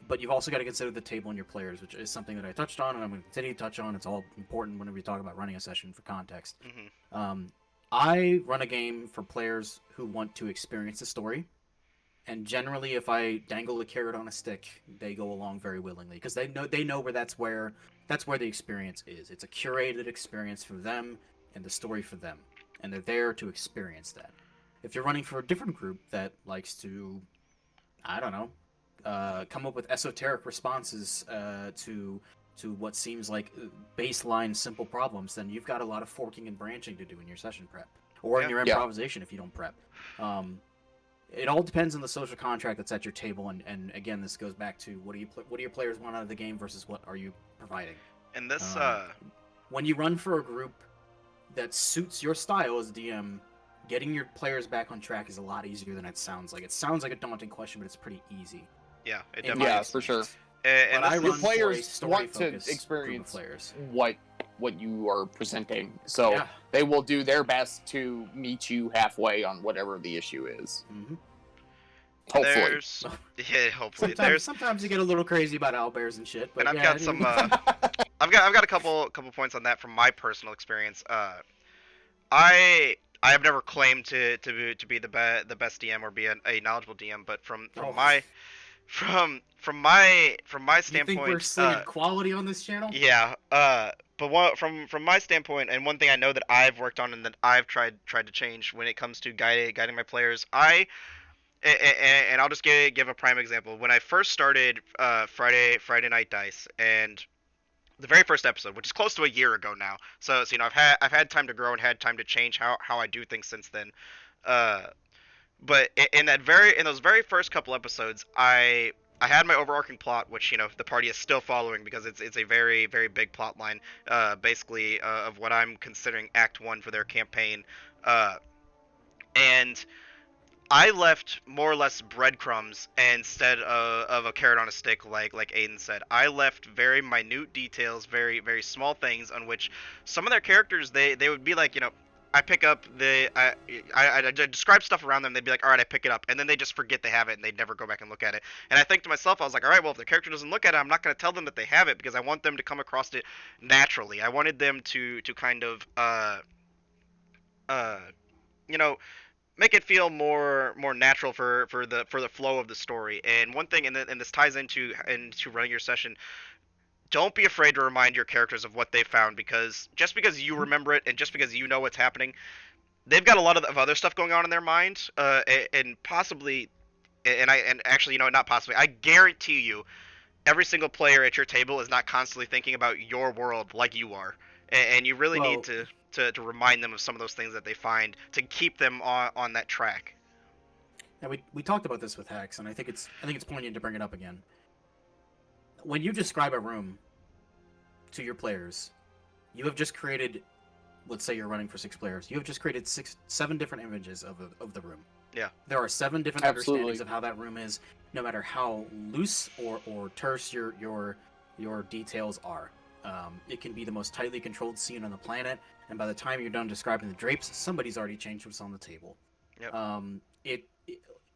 But you've also got to consider the table and your players, which is something that I touched on, and I'm going to continue to touch on. It's all important whenever we talk about running a session for context. Mm-hmm. I run a game for players who want to experience the story, and generally, if I dangle a carrot on a stick, they go along very willingly because they know where that's where the experience is. It's a curated experience for them and the story for them, and they're there to experience that. If you're running for a different group that likes to, I don't know, come up with esoteric responses to what seems like baseline simple problems, then you've got a lot of forking and branching to do in your session prep or in your improvisation if you don't prep. It all depends on the social contract that's at your table, and again, this goes back to what do your players want out of the game versus what are you providing. And this When you run for a group that suits your style as DM, getting your players back on track is a lot easier than it sounds like. It sounds like a daunting question, but it's pretty easy. Yeah, it in definitely my Yeah, is. for sure. experience. And But I this Your run for a players want to story-focused group of experience players. what you are presenting, so Yeah. they will do their best to meet you halfway on whatever the issue is. Mm-hmm. Hopefully. There's hopefully Sometimes you get a little crazy about owlbears and shit, but and I've yeah, got dude. some I've got a couple points on that from my personal experience. I have never claimed to be the best DM or be a knowledgeable DM, but from Oh. my from my You standpoint, think we're slinging quality on this channel? yeah. But from my standpoint, and one thing I know that I've worked on and that I've tried to change when it comes to guiding my players, and I'll just give a prime example. When I first started Friday Night Dice, and the very first episode, which is close to a year ago now, so you know I've had time to grow and had time to change how I do things since then. But in those very first couple episodes, I had my overarching plot, which the party is still following because it's a very very big plot line, basically of what I'm considering Act 1 for their campaign, and I left more or less breadcrumbs instead of a carrot on a stick, like Aiden said. I left very minute details, very very small things on which some of their characters they would be like, I pick up I describe stuff around them. They'd be like, all right, I pick it up, and then they just forget they have it, and they'd never go back and look at it. And I think to myself, I was like, all right, well, if the character doesn't look at it, I'm not going to tell them that they have it because I want them to come across it naturally. I wanted them to kind of you know make it feel more natural for the flow of the story. And one thing, and this ties into running your session, don't be afraid to remind your characters of what they found, because just because you remember it and just because you know what's happening, they've got a lot of other stuff going on in their mind, and possibly, and actually, not possibly, I guarantee you, every single player at your table is not constantly thinking about your world like you are, and you really need to remind them of some of those things that they find to keep them on that track. And we talked about this with Hex, and I think it's poignant to bring it up again. When you describe a room to your players, you have just created, let's say you're running for 6 players, you have just created 7 different images of the room. Yeah. There are 7 different Absolutely. understandings of how that room is, no matter how loose or terse your details are. It can be the most tightly controlled scene on the planet, and by the time you're done describing the drapes, somebody's already changed what's on the table. Yep.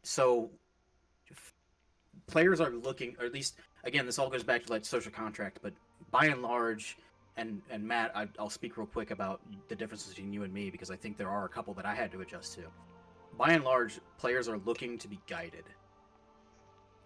So players are looking, or at least, again, this all goes back to like social contract, but by and large, and Matt, I'll speak real quick about the differences between you and me, because I think there are a couple that I had to adjust to. By and large, players are looking to be guided.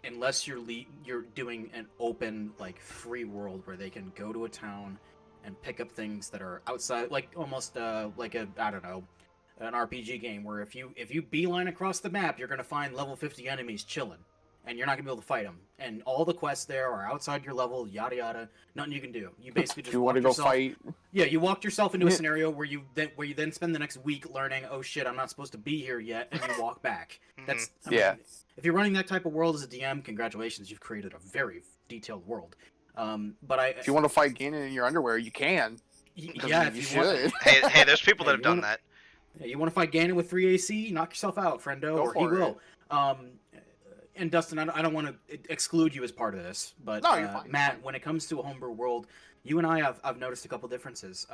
Unless you're doing an open, like, free world where they can go to a town and pick up things that are outside, like almost like an RPG game where if you beeline across the map, you're gonna find level 50 enemies chilling, and you're not gonna be able to fight them. And all the quests there are outside your level, yada yada. Nothing you can do. You basically just you want to go fight? Yeah, you walked yourself into a scenario where you then spend the next week learning, oh shit, I'm not supposed to be here yet, and you walk back. That's yeah. If you're running that type of world as a DM, congratulations, you've created a very detailed world. But if you want to fight Ganon in your underwear, you can. Yeah, if you should. Hey, there's people that have done that. Yeah, you want to fight Ganon with 3 AC? Knock yourself out, friendo, or he will. And Dustin, I don't want to exclude you as part of this, but no, you're fine. Matt, when it comes to a homebrew world, you and I I've noticed a couple differences.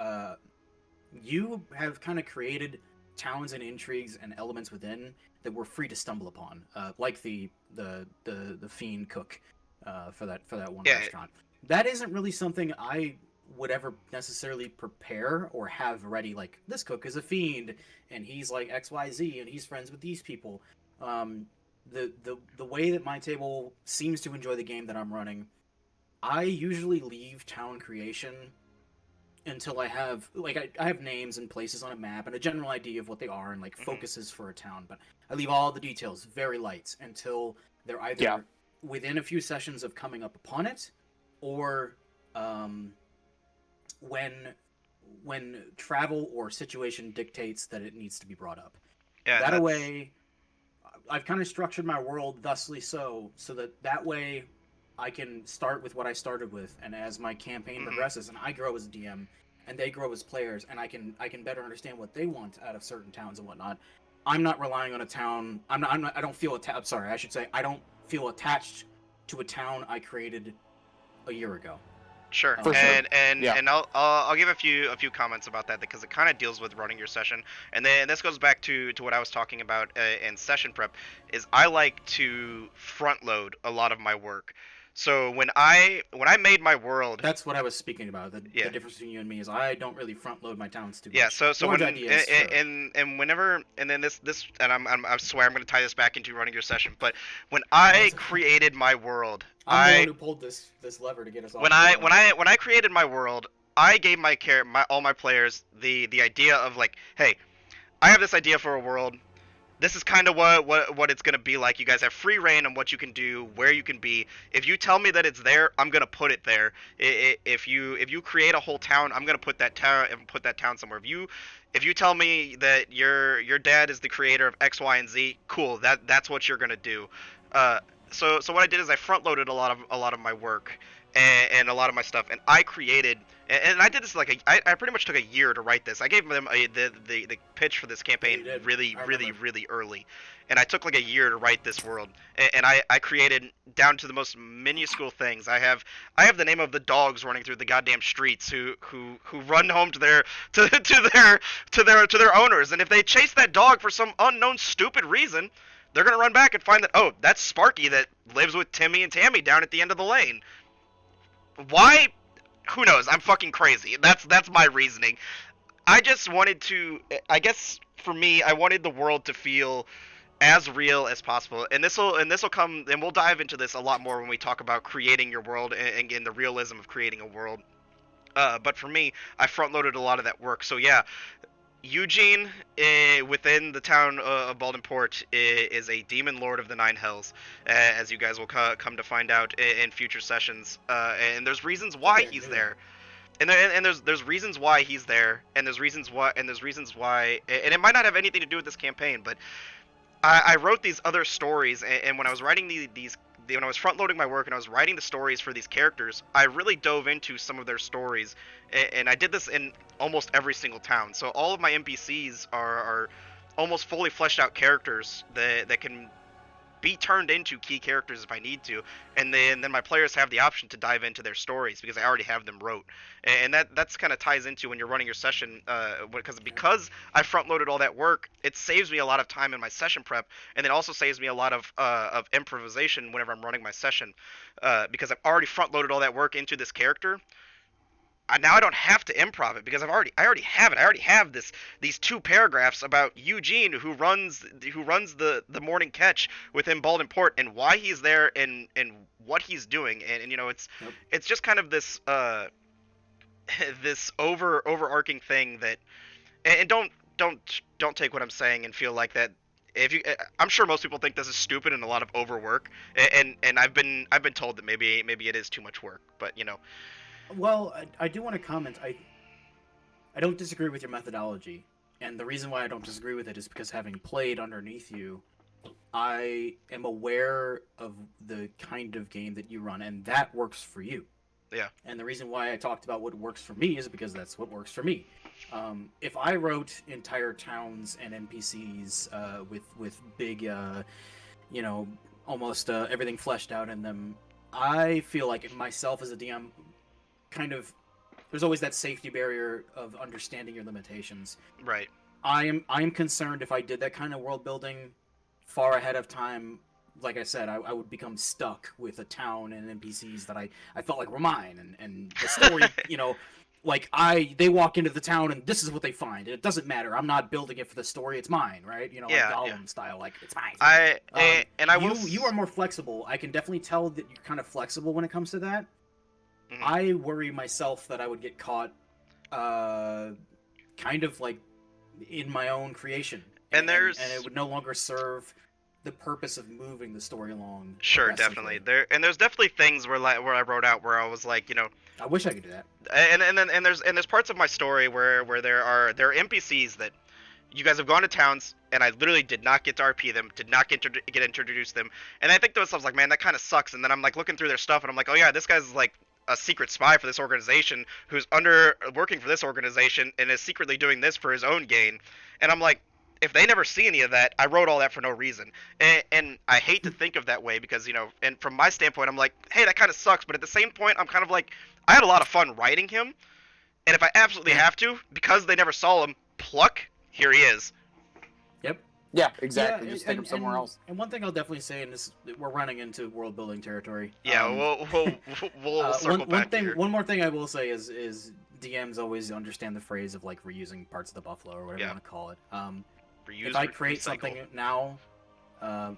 You have kind of created towns and intrigues and elements within that we're free to stumble upon, like the fiend cook for that one restaurant. That isn't really something I would ever necessarily prepare or have ready. Like, this cook is a fiend and he's like XYZ and he's friends with these people. The way that my table seems to enjoy the game that I'm running, I usually leave town creation until I have, like, I have names and places on a map and a general idea of what they are and, like, focuses for a town, but I leave all the details very light until they're either within a few sessions of coming up upon it, or when travel or situation dictates that it needs to be brought up. Yeah, that way, I've kind of structured my world thusly so that way I can start with what I started with, and as my campaign progresses and I grow as a DM and they grow as players, and I can better understand what they want out of certain towns and whatnot, I'm not relying on a town. I don't feel I'm sorry. I should say I don't feel attached to a town I created a year ago. Sure. For sure. And Yeah. I'll give a few comments about that because it kind of deals with running your session. And then this goes back to what I was talking about in session prep is I like to front load a lot of my work. So when I made my world, That's what I was speaking about. The Yeah. difference between you and me is I don't really front load my towns too much. yeah. So Large when ideas, sure. and whenever and then this and I swear I'm gonna tie this back into running your session. But when I created my world, I'm the one who pulled this lever to get us all. when I created my world, I gave all my players the idea of like, hey, I have this idea for a world. This is kind of what it's gonna be like. You guys have free reign on what you can do, where you can be. If you tell me that it's there, I'm gonna put it there. If you create a whole town, I'm gonna put that town somewhere. If you tell me that your dad is the creator of X, Y, and Z, cool. That's what you're gonna do. So what I did is I front loaded a lot of my work and a lot of my stuff, and I created. And I did this I pretty much took a year to write this. I gave them the pitch for this campaign really early, and I took like a year to write this world. And I created down to the most minuscule things. I have the name of the dogs running through the goddamn streets who run home to their owners. And if they chase that dog for some unknown stupid reason, they're gonna run back and find that, oh, that's Sparky that lives with Timmy and Tammy down at the end of the lane. Why? Who knows? I'm fucking crazy. That's my reasoning. I just wanted to. I guess for me, I wanted the world to feel as real as possible. And this'll come. And we'll dive into this a lot more when we talk about creating your world and the realism of creating a world. But for me, I front loaded a lot of that work. So yeah, Eugene, within the town of Baldenport, is a demon lord of the Nine Hells, as you guys will come to find out in future sessions. And there's reasons why he's there, and there's reasons why he's there, and there's reasons why, and it might not have anything to do with this campaign, but I wrote these other stories, and when I was writing when I was front loading my work and I was writing the stories for these characters, I really dove into some of their stories, and I did this in almost every single town. So all of my NPCs are almost fully fleshed out characters that can be turned into key characters if I need to, and then my players have the option to dive into their stories because I already have them wrote, and that's kind of ties into when you're running your session, because I front loaded all that work, it saves me a lot of time in my session prep, and it also saves me a lot of improvisation whenever I'm running my session, because I've already front loaded all that work into this character. Now I don't have to improv it because I already have it. I already have these 2 paragraphs about Eugene who runs the morning catch within Baldenport and why he's there and what he's doing, and you know it's just kind of this this overarching thing that, and don't take what I'm saying and feel like that. I'm sure most people think this is stupid and a lot of overwork, and I've been told that maybe it is too much work, but you know. Well, I do want to comment. I don't disagree with your methodology, and the reason why I don't disagree with it is because having played underneath you, I am aware of the kind of game that you run, and that works for you. Yeah. And the reason why I talked about what works for me is because that's what works for me. If I wrote entire towns and NPCs with big, almost everything fleshed out in them, I feel like myself as a DM, kind of, there's always that safety barrier of understanding your limitations. Right. I am concerned if I did that kind of world building far ahead of time. Like I said, I would become stuck with a town and NPCs that I felt like were mine, and the story, like they walk into the town and this is what they find. It doesn't matter. I'm not building it for the story. It's mine, right? Like Gollum style, like it's mine. You are more flexible. I can definitely tell that you're kind of flexible when it comes to that. Mm-hmm. I worry myself that I would get caught, kind of like in my own creation, and it would no longer serve the purpose of moving the story along. Sure, definitely. There's definitely things where I wrote out where I was like, I wish I could do that. And there's parts of my story where there are NPCs that you guys have gone to towns, and I literally did not get to RP them, did not get introduced them, and I think to myself, like, man, that kind of sucks. And then I'm like looking through their stuff, and I'm like, oh yeah, this guy's like a secret spy for this organization who's working for this organization and is secretly doing this for his own gain. And I'm like, if they never see any of that, I wrote all that for no reason. And I hate to think of that way because, and from my standpoint, I'm like, hey, that kind of sucks. But at the same point, I'm kind of like, I had a lot of fun writing him. And if I absolutely have to, because they never saw him, pluck, here he is. Yep. Yeah, exactly. Yeah, Just take him somewhere else. And one thing I'll definitely say, and this we're running into world building territory. Yeah, we'll circle back here. One more thing I will say is DMs always understand the phrase of like reusing parts of the buffalo or whatever you want to call it. Reuse, if I create recycle. something now,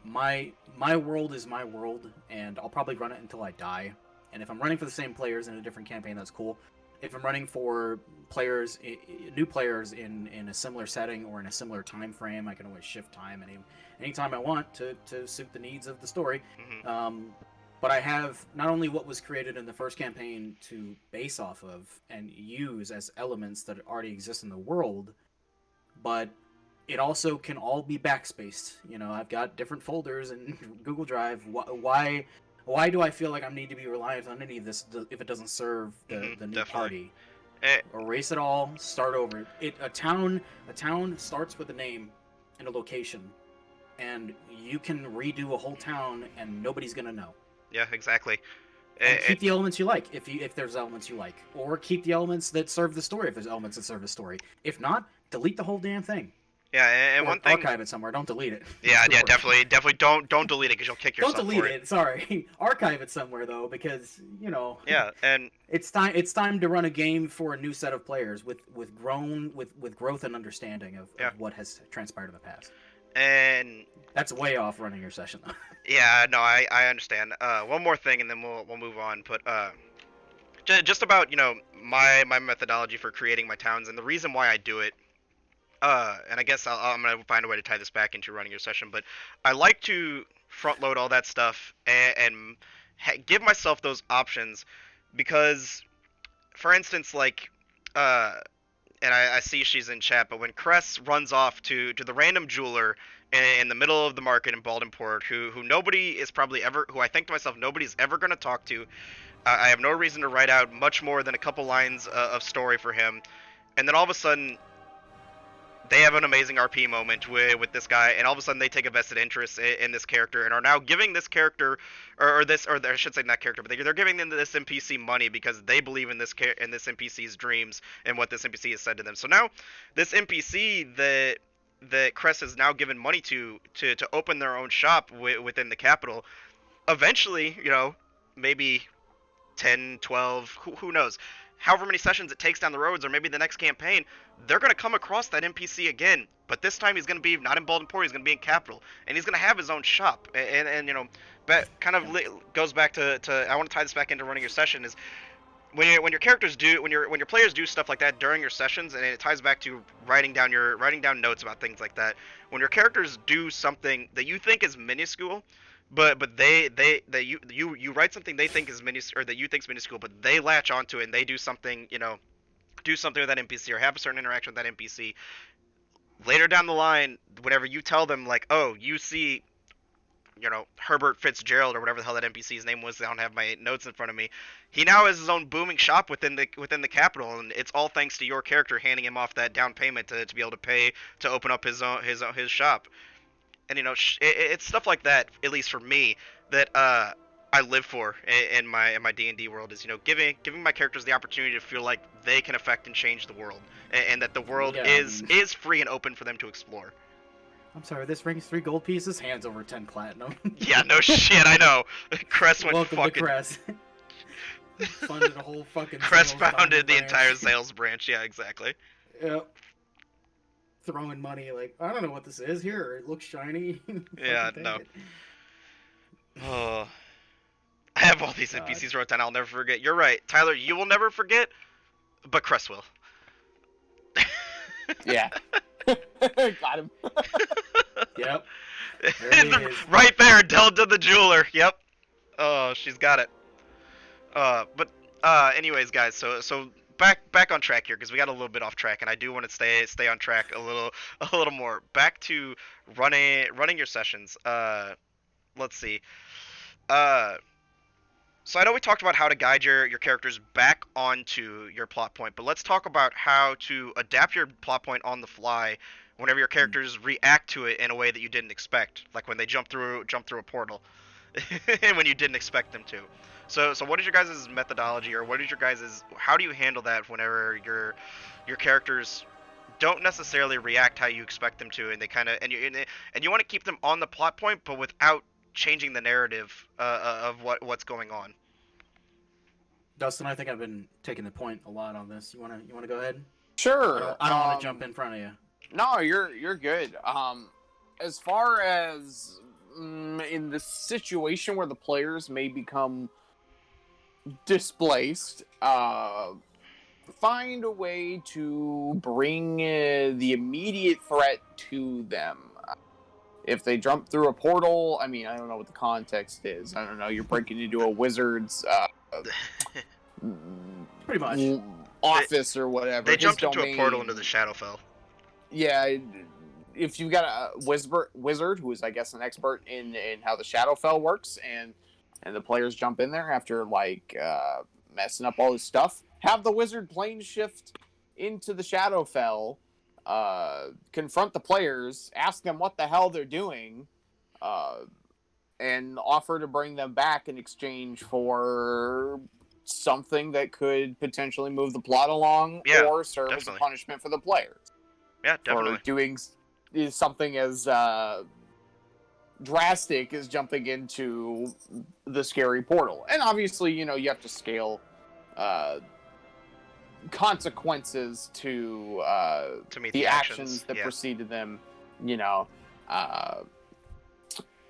my world is my world, and I'll probably run it until I die. And if I'm running for the same players in a different campaign, that's cool. If I'm running for players, new players in a similar setting or in a similar time frame, I can always shift time anytime I want to suit the needs of the story. Mm-hmm. But I have not only what was created in the first campaign to base off of and use as elements that already exist in the world, but it also can all be backspaced. I've got different folders in Google Drive. Why do I feel like I need to be reliant on any of this if it doesn't serve the new definitely. party? Erase it all, start over. A town starts with a name and a location, and you can redo a whole town and nobody's gonna know. Yeah, exactly. And keep the elements you like if there's elements you like, or keep the elements that serve the story if there's elements that serve the story. If not, delete the whole damn thing. Yeah, and or one thing. Archive it somewhere. Don't delete it. Yeah, definitely don't delete it because you'll kick yourself. Don't delete for it. Sorry, archive it somewhere though because Yeah, and it's time to run a game for a new set of players with growth and understanding of what has transpired in the past. And that's way off running your session though. Yeah, no, I understand. One more thing, and then we'll move on. But just about my methodology for creating my towns and the reason why I do it. And I guess I'm gonna find a way to tie this back into running your session. But I like to front load all that stuff and give myself those options because, for instance, like and I see she's in chat, but when Cress runs off to the random jeweler in the middle of the market in Baldenport, who nobody is probably ever, who I think to myself nobody's ever going to talk to, I have no reason to write out much more than a couple lines of story for him, and then all of a sudden they have an amazing RP moment with this guy, and all of a sudden they take a vested interest in this character and are now giving this character, or I should say not character, but they're giving them this NPC money because they believe in this NPC's dreams and what this NPC has said to them. So now this NPC that Cress has now given money to open their own shop within the capital, eventually, maybe 10, 12, who knows, however many sessions it takes down the roads, or maybe the next campaign, they're going to come across that NPC again. But this time he's going to be not in Baldenport, he's going to be in Capital. And he's going to have his own shop. And kind of goes back to I want to tie this back into running your session, is when your characters do, when your players do stuff like that during your sessions, and it ties back to writing down notes about things like that. When your characters do something that you think is minuscule, but you write something they think is or that you think is minuscule, but they latch onto it and they do something with that NPC or have a certain interaction with that NPC. Later down the line, whenever you tell them like, oh, you see, Herbert Fitzgerald or whatever the hell that NPC's name was, I don't have my notes in front of me. He now has his own booming shop within the capital, and it's all thanks to your character handing him off that down payment to be able to pay to open up his shop. And it's stuff like that, at least for me, that I live for in my D&D world, is giving my characters the opportunity to feel like they can affect and change the world, and that the world is free and open for them to explore. I'm sorry, this rings 3 gold pieces, hands over 10 platinum. Yeah, no shit, I know. Cress went Welcome fucking. To Cress. Funded a whole fucking. Cress founded the entire sales branch. Yeah, exactly. Yep. Throwing money like, I don't know what this is here. It looks shiny. Yeah, no. Oh, I have all these NPCs wrote down. I'll never forget. You're right, Tyler. You will never forget, but Cress will. Yeah. Got him. Yep. Right there, Delta the jeweler. Yep. Oh, she's got it. But anyways, guys. So back on track here, because we got a little bit off track, and I do want to stay on track a little more. Back to running your sessions. Let's see. So I know we talked about how to guide your characters back onto your plot point, but let's talk about how to adapt your plot point on the fly whenever your characters react to it in a way that you didn't expect, like when they jump through a portal, and when you didn't expect them to. So what is your guys' methodology, or what is your guys' how do you handle that whenever your characters don't necessarily react how you expect them to, and they kind of and you want to keep them on the plot point, but without changing the narrative of what's going on. Dustin, I think I've been taking the point a lot on this. You wanna go ahead? Sure. I don't want to jump in front of you. No, you're good. As far as in the situation where the players may become displaced, find a way to bring the immediate threat to them. If they jump through a portal, I mean, I don't know what the context is. I don't know. You're breaking into a wizard's pretty much office or whatever. They jumped into a portal into the Shadowfell. Yeah, if you've got a wizard who is, I guess, an expert in how the Shadowfell works, and the players jump in there after messing up all his stuff, have the wizard plane shift into the Shadowfell, confront the players, ask them what the hell they're doing, and offer to bring them back in exchange for something that could potentially move the plot along, or serve as a punishment for the players. Yeah, definitely. For doing something as drastic as jumping into the scary portal. And obviously, you have to scale consequences to meet the actions that preceded them.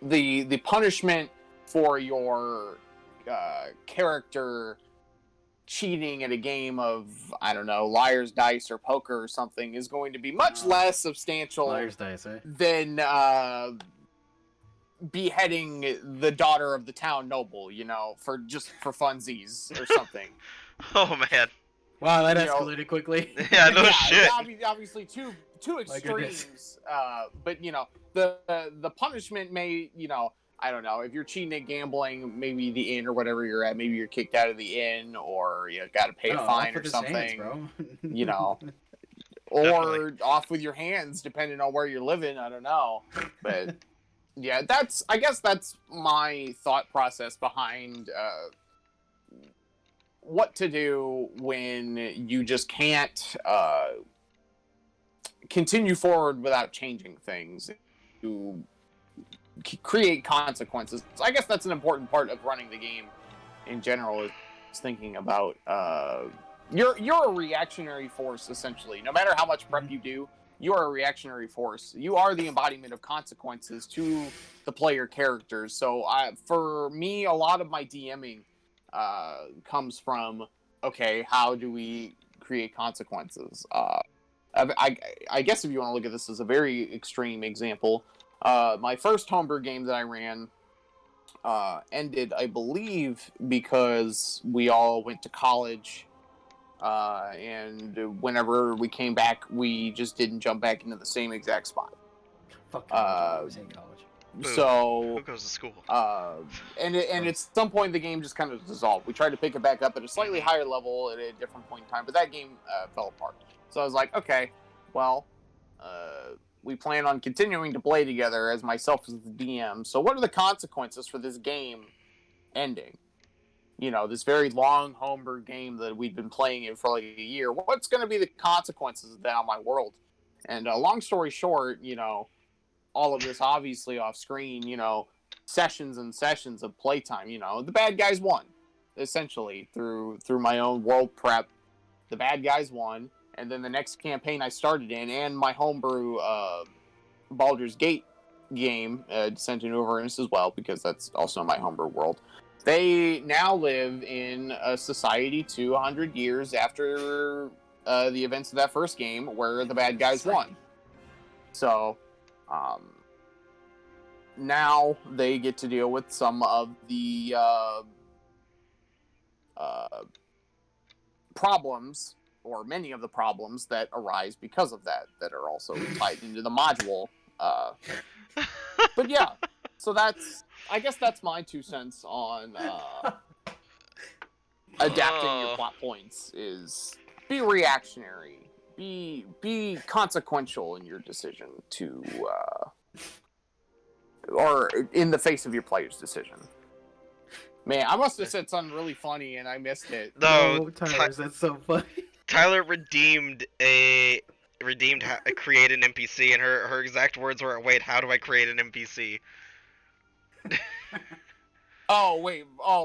The punishment for your character cheating at a game of, I don't know, liar's dice or poker or something is going to be much less substantial liar's dice, than beheading the daughter of the town noble, for funsies or something. Oh man. Wow, that escalated quickly. Yeah, no shit. Obviously two extremes. But the punishment may, I don't know, if you're cheating at gambling, maybe the inn or whatever you're at, maybe you're kicked out of the inn, or you got to pay a fine or something. Hands, or off with your hands, depending on where you're living. I don't know, but yeah, I guess that's my thought process behind what to do when you just can't continue forward without changing things to create consequences. So I guess that's an important part of running the game in general, is thinking about you're a reactionary force, essentially. No matter how much prep you do, you are a reactionary force. You are the embodiment of consequences to the player characters. So for me, a lot of my DMing comes from, okay, how do we create consequences? I guess if you want to look at this as a very extreme example, my first homebrew game that I ran ended, I believe, because we all went to college, and whenever we came back, we just didn't jump back into the same exact spot. Fuck college. I was in college. So who goes to school? And at some point the game just kind of dissolved. We tried to pick it back up at a slightly higher level at a different point in time, but that game fell apart. So I was like, okay, well, we plan on continuing to play together as myself as the DM. So what are the consequences for this game ending? This very long homebrew game that we've been playing in for like a year. What's going to be the consequences of that on my world? And long story short, all of this obviously off screen, sessions and sessions of playtime, the bad guys won, essentially, through my own world prep. The bad guys won, and then the next campaign I started in, and my homebrew Baldur's Gate game, Descent into Avernus as well, because that's also my homebrew world. They now live in a society 200 years after the events of that first game, where the bad guys won. So now they get to deal with some of the problems, or many of the problems that arise because of that are also tied into the module. But yeah, so I guess that's my 2 cents on adapting your plot points, is be reactionary be consequential in your decision to, or in the face of your player's decision. Man, I must have said something really funny and I missed it. No, Tyler, that's so funny. Tyler create an NPC, and her exact words were, "Wait, how do I create an NPC?" Oh wait,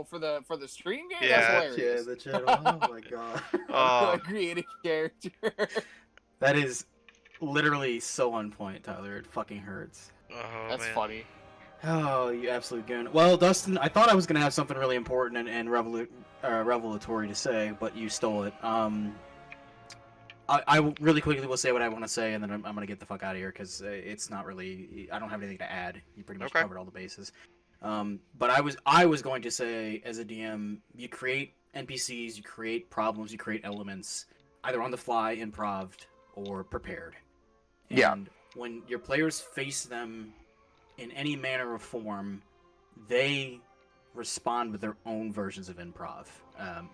for the stream game? Yeah. That's hilarious. Yeah, the channel. Oh my god. How do I create a character? That is literally so on point, Tyler. It fucking hurts. Oh, That's man. funny. Oh, you absolute goon. Well, Dustin, I thought I was gonna have something really important and revelatory to say, but you stole it. I really quickly will say what I want to say, and then I'm gonna get the fuck out of here because it's not really. I don't have anything to add. You pretty much Okay. covered all the bases. But I was going to say, as a DM, you create NPCs, you create problems, you create elements, either on the fly, improved, or prepared. And Yeah. when your players face them in any manner or form, they respond with their own versions of improv.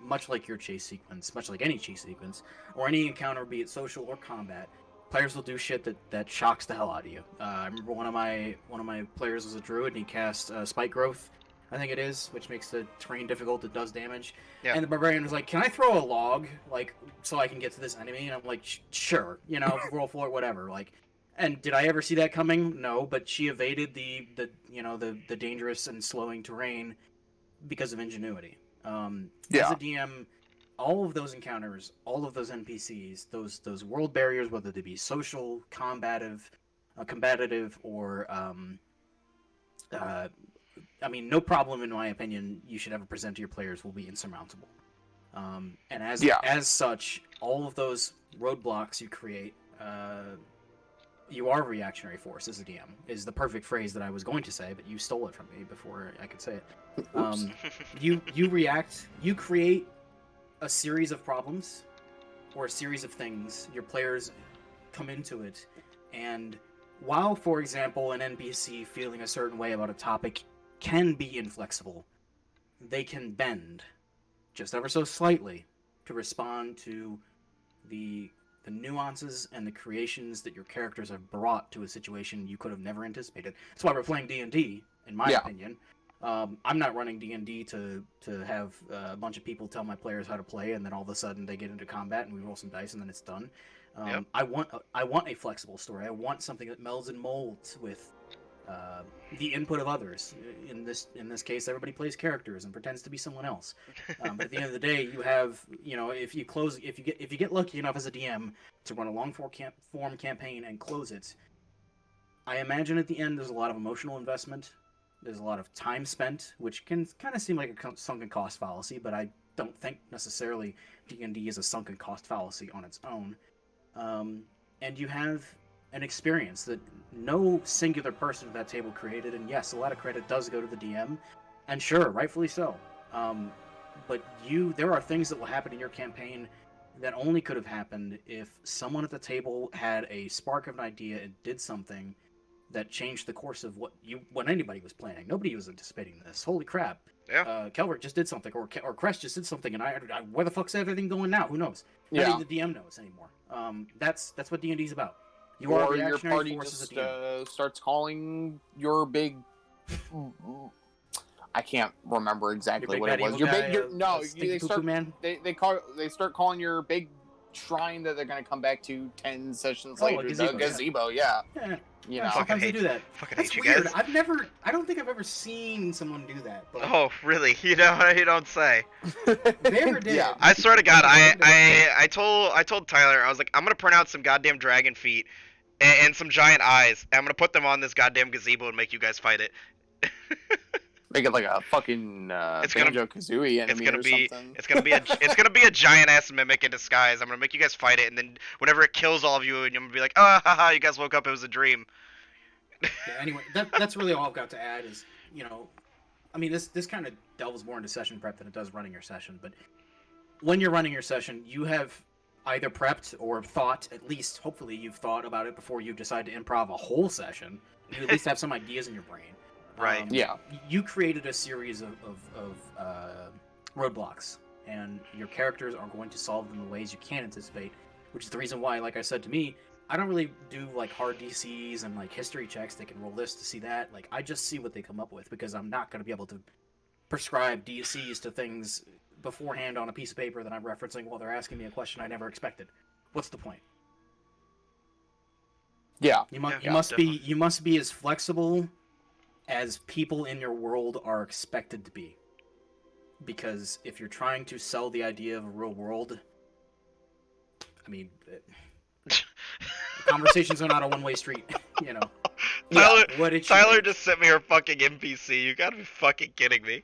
Much like your chase sequence, much like any chase sequence, or any encounter, be it social or combat, players will do shit that shocks the hell out of you. I remember one of my players was a druid and he cast spike growth, I think it is, which makes the terrain difficult. It does damage. Yeah. And the barbarian was like, "Can I throw a log, like, so I can get to this enemy?" And I'm like, "Sure, roll for it, whatever." Like, and did I ever see that coming? No, but she evaded the dangerous and slowing terrain because of ingenuity. Yeah. As a DM, all of those encounters, all of those NPCs, those world barriers, whether they be social, combative, or no problem, in my opinion, you should ever present to your players will be insurmountable. And as such, all of those roadblocks you create, you are a reactionary force as a DM, is the perfect phrase that I was going to say, but you stole it from me before I could say it. You react, you create a series of problems or a series of things. Your players come into it, and while, for example, an NPC feeling a certain way about a topic can be inflexible, they can bend just ever so slightly to respond to the nuances and the creations that your characters have brought to a situation you could have never anticipated. That's why we're playing D&D, in my opinion. I'm not running D&D to have a bunch of people tell my players how to play, and then all of a sudden they get into combat and we roll some dice and then it's done. Yep. I want a flexible story. I want something that melds and molds with the input of others. In this case, everybody plays characters and pretends to be someone else. But at the end of the day, you have, if you get lucky enough as a DM to run a long form campaign and close it, I imagine at the end there's a lot of emotional investment. There's a lot of time spent, which can kind of seem like a sunken cost fallacy, but I don't think necessarily D&D is a sunken cost fallacy on its own. And you have an experience that no singular person at that table created, and yes, a lot of credit does go to the DM, and sure, rightfully so. But there are things that will happen in your campaign that only could have happened if someone at the table had a spark of an idea and did something that changed the course of what anybody was planning. Nobody was anticipating this. Holy crap! Yeah. Kelvert just did something, or Crest just did something, and I where the fuck's everything going now? Who knows? Yeah. Not even the DM knows anymore. That's what D&D's about. You Or are a your reactionary party force just as a DM. starts calling your big. I can't remember exactly Your what it big was. bad evil guy, They start man. they start calling your big shrine that they're gonna come back to 10 sessions later. gazebo, the gazebo, yeah. You know. Sometimes they do that. Fucking That's hate you weird. guys. I don't think I've ever seen someone do that. But Oh, really? You don't say. they ever did. Yeah. I swear to God, I told Tyler, I was like, I'm gonna print out some goddamn dragon feet and some giant eyes. And I'm gonna put them on this goddamn gazebo and make you guys fight it. Make it like a fucking Banjo-Kazooie enemy or something. It's gonna be a giant ass mimic in disguise. I'm gonna make you guys fight it, and then whenever it kills all of you, and you're gonna be like, ah, haha, you guys woke up, it was a dream. Yeah, anyway, that's really all I've got to add is, this kind of delves more into session prep than it does running your session, but when you're running your session, you have either prepped or thought, at least, hopefully you've thought about it before you decide to improv a whole session. You at least have some ideas in your brain. Right. Yeah. You created a series of roadblocks, and your characters are going to solve them in ways you can't anticipate, which is the reason why, like I said to me, I don't really do like hard DCs and like history checks. They can roll this to see that. Like I just see what they come up with because I'm not going to be able to prescribe DCs to things beforehand on a piece of paper that I'm referencing while they're asking me a question I never expected. What's the point? Yeah. You Yeah, must be as flexible as people in your world are expected to be. Because if you're trying to sell the idea of a real world, I mean, conversations are not a one-way street, you know. Tyler, What did you Tyler make? just sent me her fucking NPC. You gotta be fucking kidding me.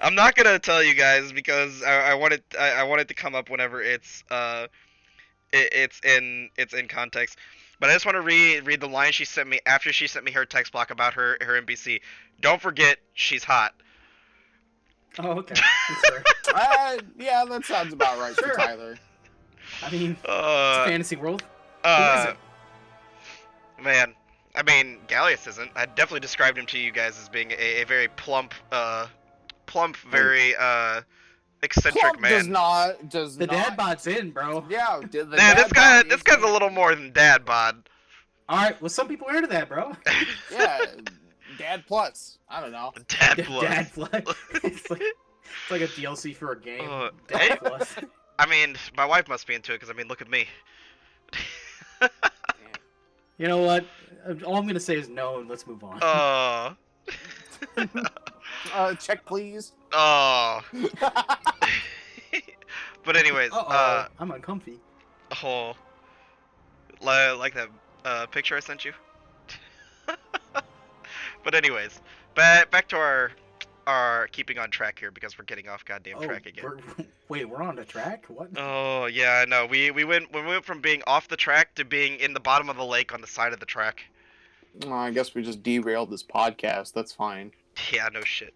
I'm not gonna tell you guys because I want it to come up whenever it's in context. But I just want to read the line she sent me after she sent me her text block about her NPC. Don't forget, she's hot. Oh, okay. That's fair. Yeah, that sounds about right Sure. for Tyler. I mean, it's a fantasy world. Who is it? Man, I mean, Gallius isn't. I definitely described him to you guys as being a very plump, very eccentric Plump man. does The not. dad bod's in, bro. Yeah, Yeah, this guy's a little more than dad bod. All right, well, some people are into that, bro. Yeah, dad plus. I don't know. Dad plus. Dad plus. It's like a DLC for a game. Hey, Dad plus. I mean, my wife must be into it because I mean, look at me. You know what? All I'm gonna say is no, and let's move on. Oh. Check please. Oh. But anyways, I'm uncomfy. oh, like that picture I sent you. But anyways, back to our keeping on track here because we're getting off goddamn track again. We're on the track? What? Oh yeah, no, we went from being off the track to being in the bottom of the lake on the side of the track. I guess we just derailed this podcast. That's fine. Yeah, no shit.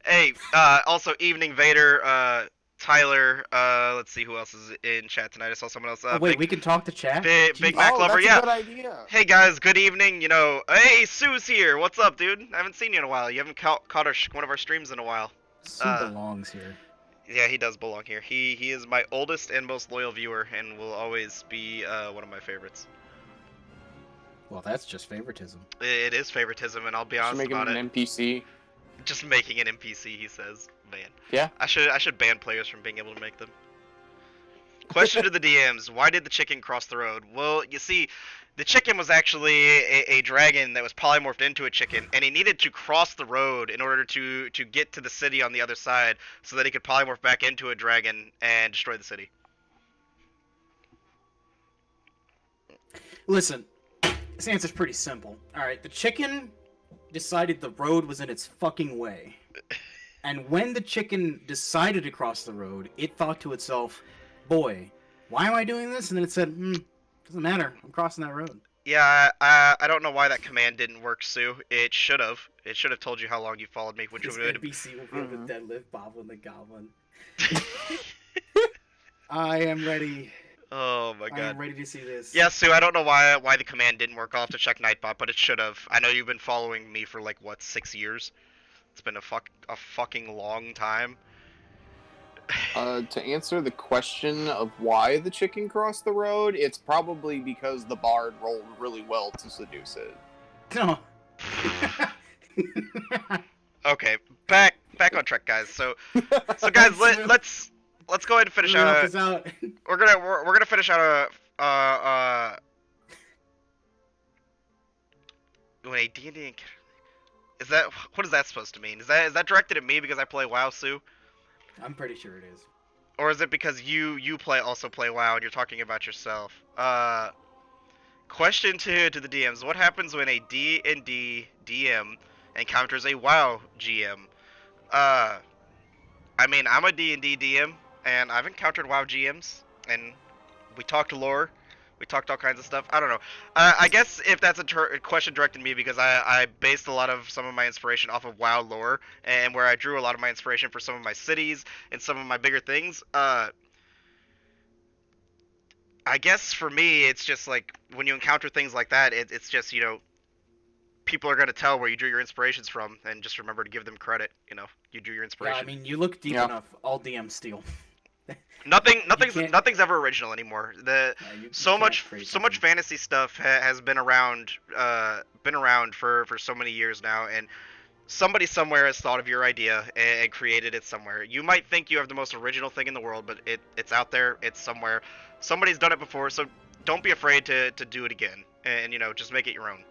Hey, also Evening Vader, Tyler, let's see who else is in chat tonight. I saw someone else. Wait, we can talk to chat? Big Mac Lover, that's yeah. a good idea. Hey guys, good evening. You know, hey, Sue's here. What's up, dude? I haven't seen you in a while. You haven't caught one of our streams in a while. Sue belongs here. Yeah, he does belong here. He is my oldest and most loyal viewer, and will always be one of my favorites. Well, that's just favoritism. It is favoritism, and I'll be honest Just about making it. an NPC. Just making an NPC, he says. Man. Yeah. I should ban players from being able to make them. Question to the DMs: why did the chicken cross the road? Well, you see, the chicken was actually a dragon that was polymorphed into a chicken, and he needed to cross the road in order to get to the city on the other side, so that he could polymorph back into a dragon and destroy the city. Listen, this answer's pretty simple. Alright, the chicken decided the road was in its fucking way. And when the chicken decided to cross the road, it thought to itself, boy, why am I doing this? And then it said, doesn't matter, I'm crossing that road. Yeah, I don't know why that command didn't work, Sue. It should have. It should have told you how long you followed me, which This would have... NPC will be able to deadlift Boblin the Goblin. I am ready. Oh my god. I am ready to see this. Yeah, Sue, I don't know why the command didn't work. I'll have to check Nightbot, but it should have. I know you've been following me for like, what, 6 years? It's been a fucking long time. To answer the question of why the chicken crossed the road, it's probably because the bard rolled really well to seduce it. No. Okay, back on track, guys. So guys, let's go ahead and finish out. We're gonna finish out wait, D&D. Is that, what is that supposed to mean? Is that directed at me because I play WoW, Sue? I'm pretty sure it is. Or is it because you also play WoW and you're talking about yourself? Question to the DMs: what happens when a D&D DM encounters a WoW GM? I mean, I'm a D&D DM, and I've encountered WoW GMs, and we talked lore, we talked all kinds of stuff. I don't know. I guess if that's a question directed at me, because I based a lot of some of my inspiration off of WoW lore, and where I drew a lot of my inspiration for some of my cities and some of my bigger things. I guess for me, it's just like when you encounter things like that, it's just, you know, people are gonna tell where you drew your inspirations from, and just remember to give them credit. You know, you drew your Yeah, inspiration. I mean, you look deep enough, all DMs steal. Nothing's ever original anymore. You So can't much create so much something. fantasy stuff has been around for so many years now, and somebody somewhere has thought of your idea and created it somewhere. You might think you have the most original thing in the world, but it's out there. It's somewhere. Somebody's done it before, so don't be afraid to do it again, and just make it your own.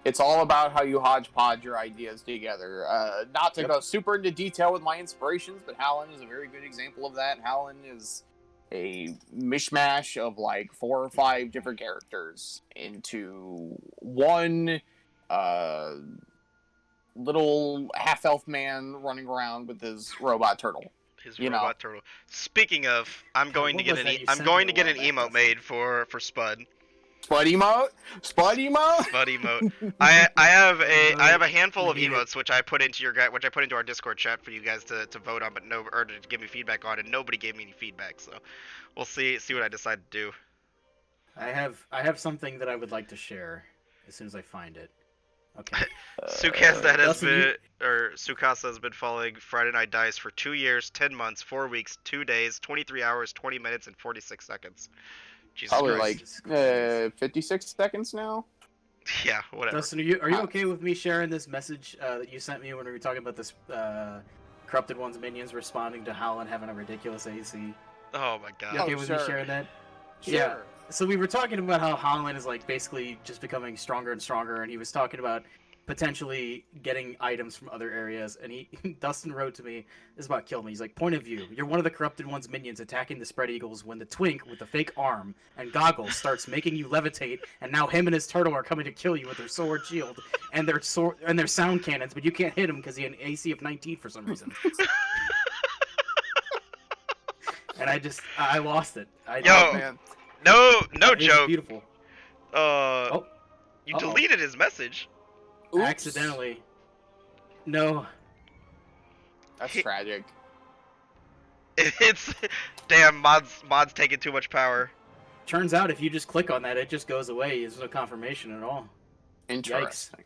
It's all about how you hodgepodge your ideas together. Not to Yep. go super into detail with my inspirations, but Howland is a very good example of that. Howland is a mishmash of like 4 or 5 different characters into one little half-elf man running around with his robot turtle. His You robot know. turtle. Speaking of, I'm going to what get was an that you I'm sent going me to a get while an back, emote Dustin? made for Spud. Spud emote? Spud emote? Spud emote. I have a handful of We need it. emotes which I put into our Discord chat for you guys to vote on, but to give me feedback on, and nobody gave me any feedback. So we'll see what I decide to do. I have something that I would like to share as soon as I find it. Okay. Dustin, Sukasa has been following Friday Night Dice for 2 years, 10 months, 4 weeks, 2 days, 23 hours, 20 minutes, and 46 seconds. Jesus Probably Christ. like 56 seconds now. Yeah, whatever. Dustin, are you okay with me sharing this message that you sent me when we were talking about this Corrupted One's minions responding to Howland having a ridiculous AC? Oh my god. You okay with me sharing that? Sure. Yeah. So we were talking about how Howland is like basically just becoming stronger and stronger, and he was talking about potentially getting items from other areas, and Dustin wrote to me, this is about kill me. He's like, point of view, you're one of the Corrupted One's minions attacking the Spread Eagles when the twink with the fake arm and goggles starts making you levitate, and now him and his turtle are coming to kill you with their sword shield and their sound cannons, but you can't hit him because he had an AC of 19 for some reason. And I lost it. Yo, Man. no It's joke. beautiful. You deleted his message. Oops. Accidentally. No. That's tragic. It's damn mods taking too much power. Turns out if you just click on that, it just goes away. There's no confirmation at all. Interesting.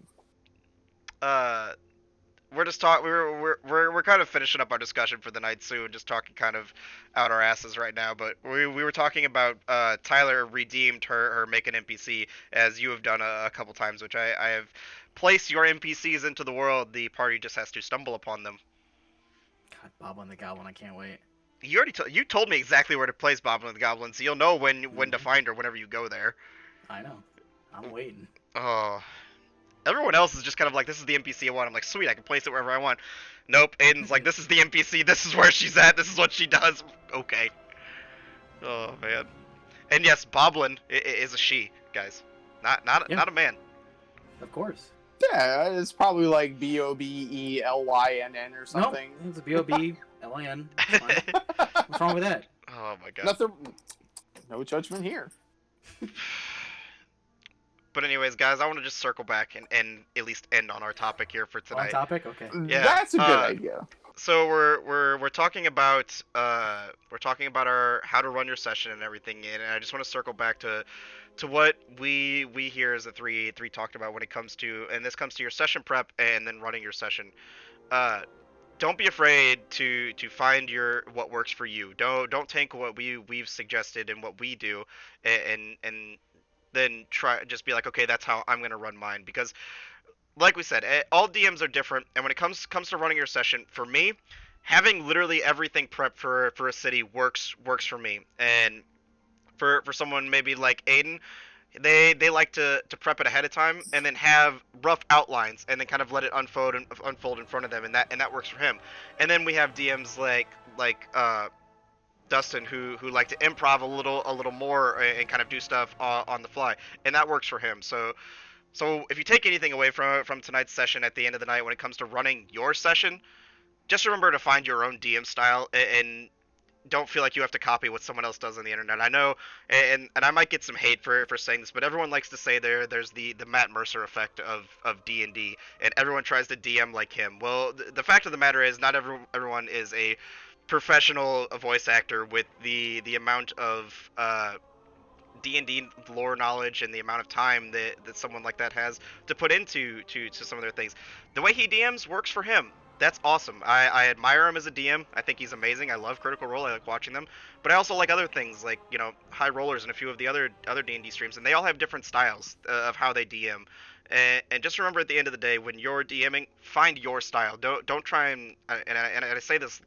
We're just we're kind of finishing up our discussion for the night soon, just talking kind of out our asses right now. But we were talking about Tyler redeemed her make an NPC, as you have done a couple times, which I have placed your NPCs into the world. The party just has to stumble upon them. God, Boblin the Goblin, I can't wait. You already you told me exactly where to place Boblin the Goblin, so you'll know when to find her whenever you go there. I know. I'm waiting. Oh. Everyone else is just kind of like, this is the NPC I want. I'm like, sweet, I can place it wherever I want. Nope, Aiden's like, this is the NPC, this is where she's at, this is what she does. Okay. Oh, man. And yes, Boblin is a she, guys. Not a man. Of course. Yeah, it's probably like BOBELYNN or something. No, it's BOBLIN. What's wrong with that? Oh, my God. Nothing. No judgment here. But anyways, guys, I want to just circle back and at least end on our topic here for tonight. On topic? Okay. Yeah, That's a good idea. So we're talking about our how to run your session and everything, and I just want to circle back to what we here as the three talked about when it comes to, and this comes to your session prep and then running your session. Don't be afraid to find what works for you. Don't take what we've suggested and what we do and then just be like, okay, that's how I'm gonna run mine, because like we said, all DMs are different, and when it comes to running your session, for me, having literally everything prepped for a city works for me. And for someone maybe like Aiden, they like to prep it ahead of time and then have rough outlines and then kind of let it unfold in front of them, and that works for him. And then we have DMs like Dustin who like to improv a little more and kind of do stuff on the fly, and that works for him. So if you take anything away from tonight's session at the end of the night when it comes to running your session, just remember to find your own DM style and don't feel like you have to copy what someone else does on the internet. I know, and I might get some hate for saying this, but everyone likes to say there's the Matt Mercer effect of D&D, and everyone tries to DM like him. Well, the fact of the matter is not everyone is a professional voice actor with the amount of D&D lore knowledge and the amount of time that someone like that has to put into to some of their things. The way he DMs works for him. That's awesome. I admire him as a DM. I think he's amazing. I love Critical Role. I like watching them. But I also like other things like, High Rollers and a few of the other D&D streams, and they all have different styles of how they DM. And just remember, at the end of the day, when you're DMing, find your style. Don't try and I say this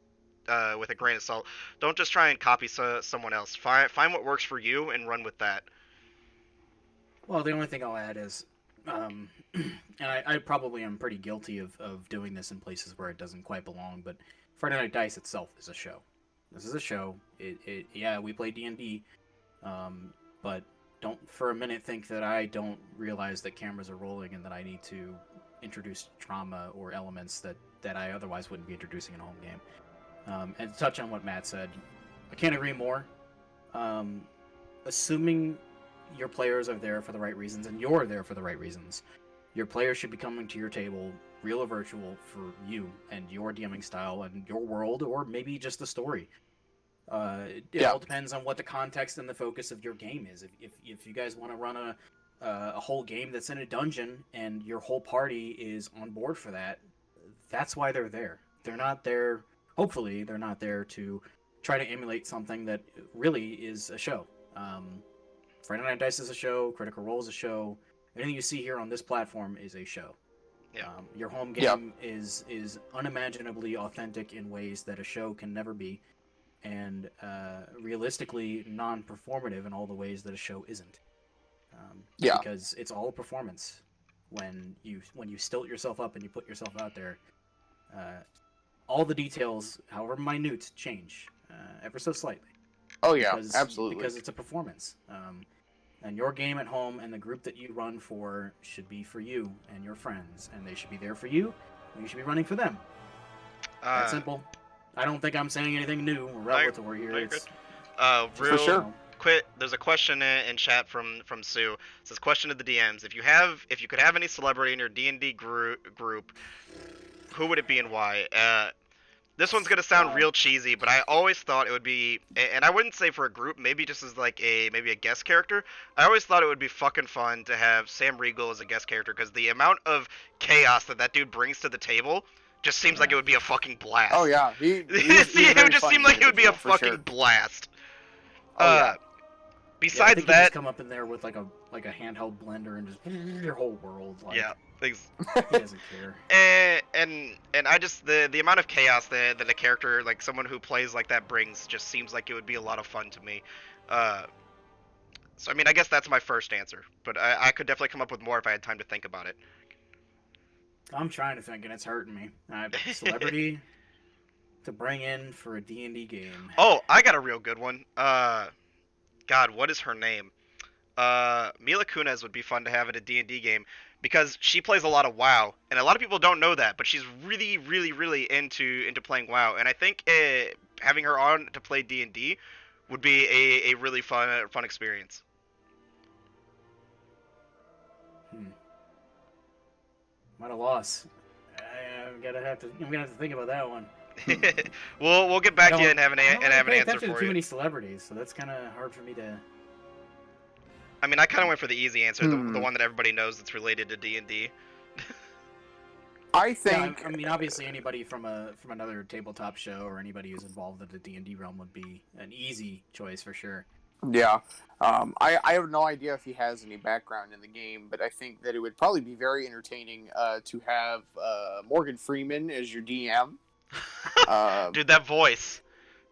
with a grain of salt. Don't just try and copy someone else. Find what works for you and run with that. Well, the only thing I'll add is, and I probably am pretty guilty of doing this in places where it doesn't quite belong, but Friday Night Dice itself is a show. This is a show. Yeah, we play D&D, but don't for a minute think that I don't realize that cameras are rolling and that I need to introduce drama or elements that I otherwise wouldn't be introducing in a home game. And to touch on what Matt said, I can't agree more. Assuming your players are there for the right reasons and you're there for the right reasons, your players should be coming to your table, real or virtual, for you and your DMing style and your world, or maybe just the story. It all depends on what the context and the focus of your game is. If you guys want to run a whole game that's in a dungeon and your whole party is on board for that, that's why they're there. They're not there. Hopefully, they're not there to try to emulate something that really is a show. Friday Night Dice is a show. Critical Role is a show. Anything you see here on this platform is a show. Yeah. Your home game is unimaginably authentic in ways that a show can never be, and realistically non-performative in all the ways that a show isn't. Because it's all a performance. When you stilt yourself up and you put yourself out there, all the details, however minute, change ever so slightly. Oh yeah, absolutely. Because it's a performance. And your game at home and the group that you run for should be for you and your friends, and they should be there for you, and you should be running for them. That's simple. I don't think I'm saying anything new or revelatory here. It's real for sure. Quick, there's a question in chat from Sue. It says, question to the DMs: If you could have any celebrity in your D&D group, who would it be and why? This one's gonna sound real cheesy, but I always thought it would be, and I wouldn't say for a group, maybe just as like maybe a guest character. I always thought it would be fucking fun to have Sam Riegel as a guest character, because the amount of chaos that dude brings to the table just seems like it would be a fucking blast. Oh yeah, it would just seem like it would be a fucking blast. Besides I think that, just come up in there with like a handheld blender and just your whole world. Like, things. He doesn't care. And I just the amount of chaos that a character like someone who plays like that brings just seems like it would be a lot of fun to me. So I mean, I guess that's my first answer, but I could definitely come up with more if I had time to think about it. I'm trying to think, and it's hurting me. Celebrity to bring in for a D&D game. Oh, I got a real good one. God, what is her name? Mila Kunis would be fun to have in a D&D game because she plays a lot of WoW, and a lot of people don't know that, but she's really, really, really into playing WoW, and I think having her on to play D&D would be a really fun experience. I'm at a loss. I'm gonna have to think about that one. we'll get back to you and have an answer for you. Too many celebrities, so that's kind of hard for me to. I mean, I kind of went for the easy answer, the one that everybody knows that's related to D&D. I think. Yeah, I mean, obviously, anybody from another tabletop show or anybody who's involved in the D&D realm would be an easy choice for sure. Yeah. I have no idea if he has any background in the game, but I think that it would probably be very entertaining to have Morgan Freeman as your DM. Dude, that voice.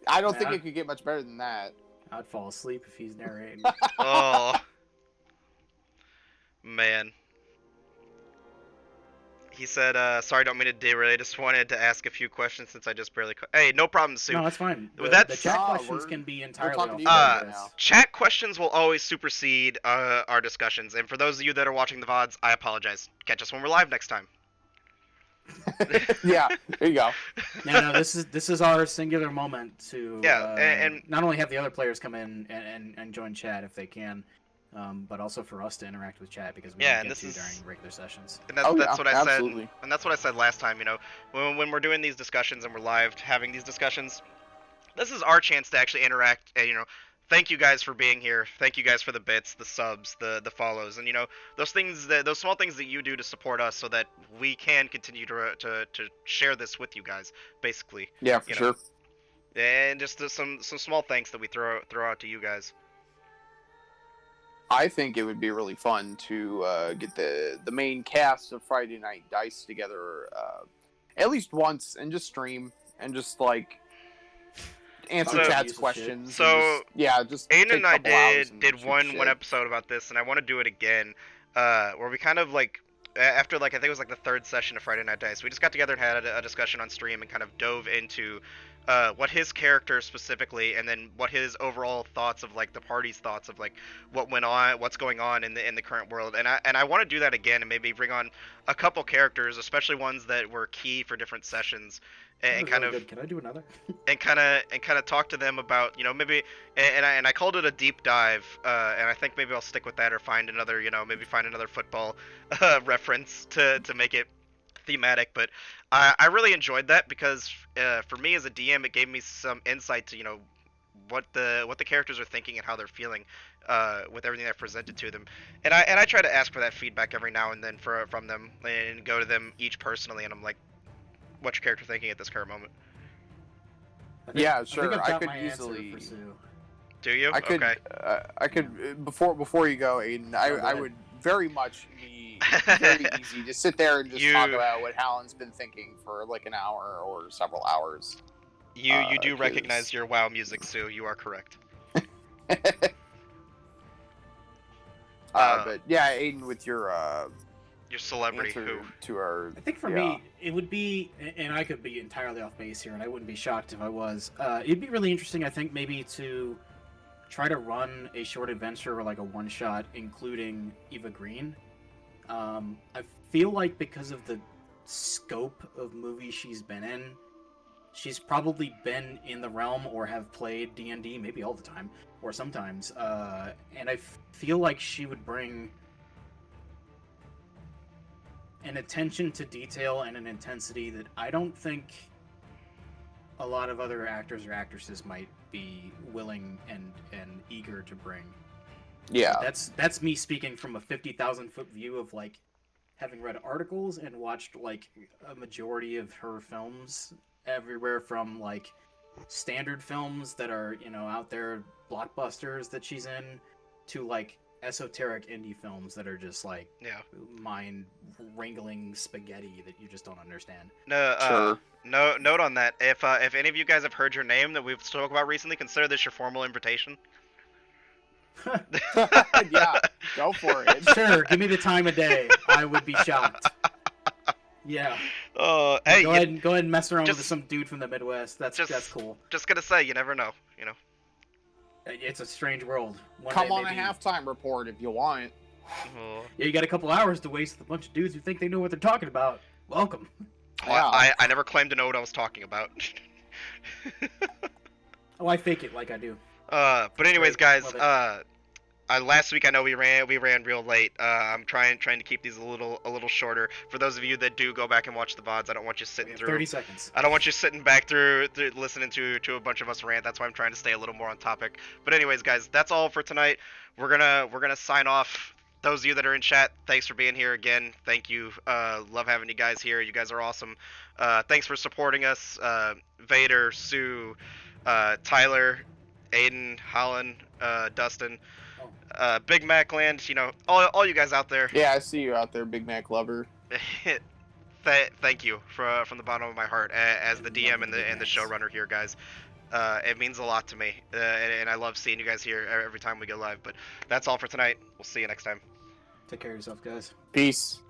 I don't think it could get much better than that. I'd fall asleep if he's narrating. Oh. Man. He said, sorry, don't mean to derail. I just wanted to ask a few questions since I just barely... Hey, no problem, Sue. No, that's fine. The chat questions can be entirely off. Chat questions will always supersede our discussions. And for those of you that are watching the VODs, I apologize. Catch us when we're live next time. Yeah, there you go. No, this is our singular moment to and not only have the other players come in and join chat if they can, but also for us to interact with chat because we don't get to during regular sessions. And that's what I said. And that's what I said last time. You know, when we're doing these discussions and we're live having these discussions, this is our chance to actually interact. And thank you guys for being here. Thank you guys for the bits, the subs, the follows, and those things, those small things that you do to support us, so that we can continue to share this with you guys, basically. Yeah, for sure. And just some small thanks that we throw out to you guys. I think it would be really fun to get the main cast of Friday Night Dice together at least once and just stream and just like answer Chad's questions. So just Aiden and I did one episode about this, and I want to do it again, where we kind of like after I think it was like the third session of Friday Night Dice, we just got together and had a discussion on stream and kind of dove into what his character specifically, and then what his overall thoughts of like the party's thoughts of like what went on, what's going on in the current world, and I want to do that again and maybe bring on a couple characters, especially ones that were key for different sessions, and kind of Can I do another? and kind of talk to them about maybe and I called it a deep dive, and I think maybe I'll stick with that or find another maybe find another football reference to make it thematic. But I really enjoyed that because for me as a DM, it gave me some insight to what the characters are thinking and how they're feeling with everything I've presented to them, and I try to ask for that feedback every now and then from them and go to them each personally, and I'm like, what's your character thinking at this current moment? Yeah, sure. I could easily. Do you? I could. Okay. I could before you go, Aiden. I would very much be very easy to sit there and just talk about what Hallen's been thinking for like an hour or several hours. You do recognize your WoW music, Sue. You are correct. But yeah, Aiden, with your celebrity who to our. I think for me, it would be, and I could be entirely off base here, and I wouldn't be shocked if I was. It'd be really interesting, I think, maybe to try to run a short adventure or like a one-shot, including Eva Green. I feel like because of the scope of movies she's been in, she's probably been in the realm or have played D&D maybe all the time or sometimes, and I feel like she would bring an attention to detail and an intensity that I don't think a lot of other actors or actresses might be willing and eager to bring. Yeah, that's me speaking from a 50,000 foot view of like having read articles and watched like a majority of her films, everywhere from like standard films that are out there, blockbusters that she's in, to like esoteric indie films that are just like mind wrangling spaghetti that you just don't understand. No, note on that. If any of you guys have heard your name that we've spoke about recently, consider this your formal invitation. Yeah, go for it. Sure, give me the time of day. I would be shocked. Yeah. Hey, go ahead and mess around with some dude from the Midwest. That's cool. Just gonna say, you never know. It's a strange world. Come on a halftime report if you want. Yeah, you got a couple hours to waste with a bunch of dudes who think they know what they're talking about. Welcome. Well, I never claimed to know what I was talking about. Oh, I fake it like I do. But anyways, guys, last week I know we ran real late. I'm trying to keep these a little shorter. For those of you that do go back and watch the VODs, I don't want you sitting through 30 seconds. I don't want you sitting back through listening to a bunch of us rant. That's why I'm trying to stay a little more on topic. But anyways, guys, that's all for tonight. We're gonna sign off. Those of you that are in chat, thanks for being here again. Thank you. Love having you guys here. You guys are awesome. Thanks for supporting us. Vader, Sue, Tyler, Aiden, Holland, Dustin, Big Mac Land, all you guys out there. Yeah, I see you out there, Big Mac lover. Thank you from the bottom of my heart as the DM and the showrunner here, guys. It means a lot to me, and I love seeing you guys here every time we go live. But that's all for tonight. We'll see you next time. Take care of yourself, guys. Peace.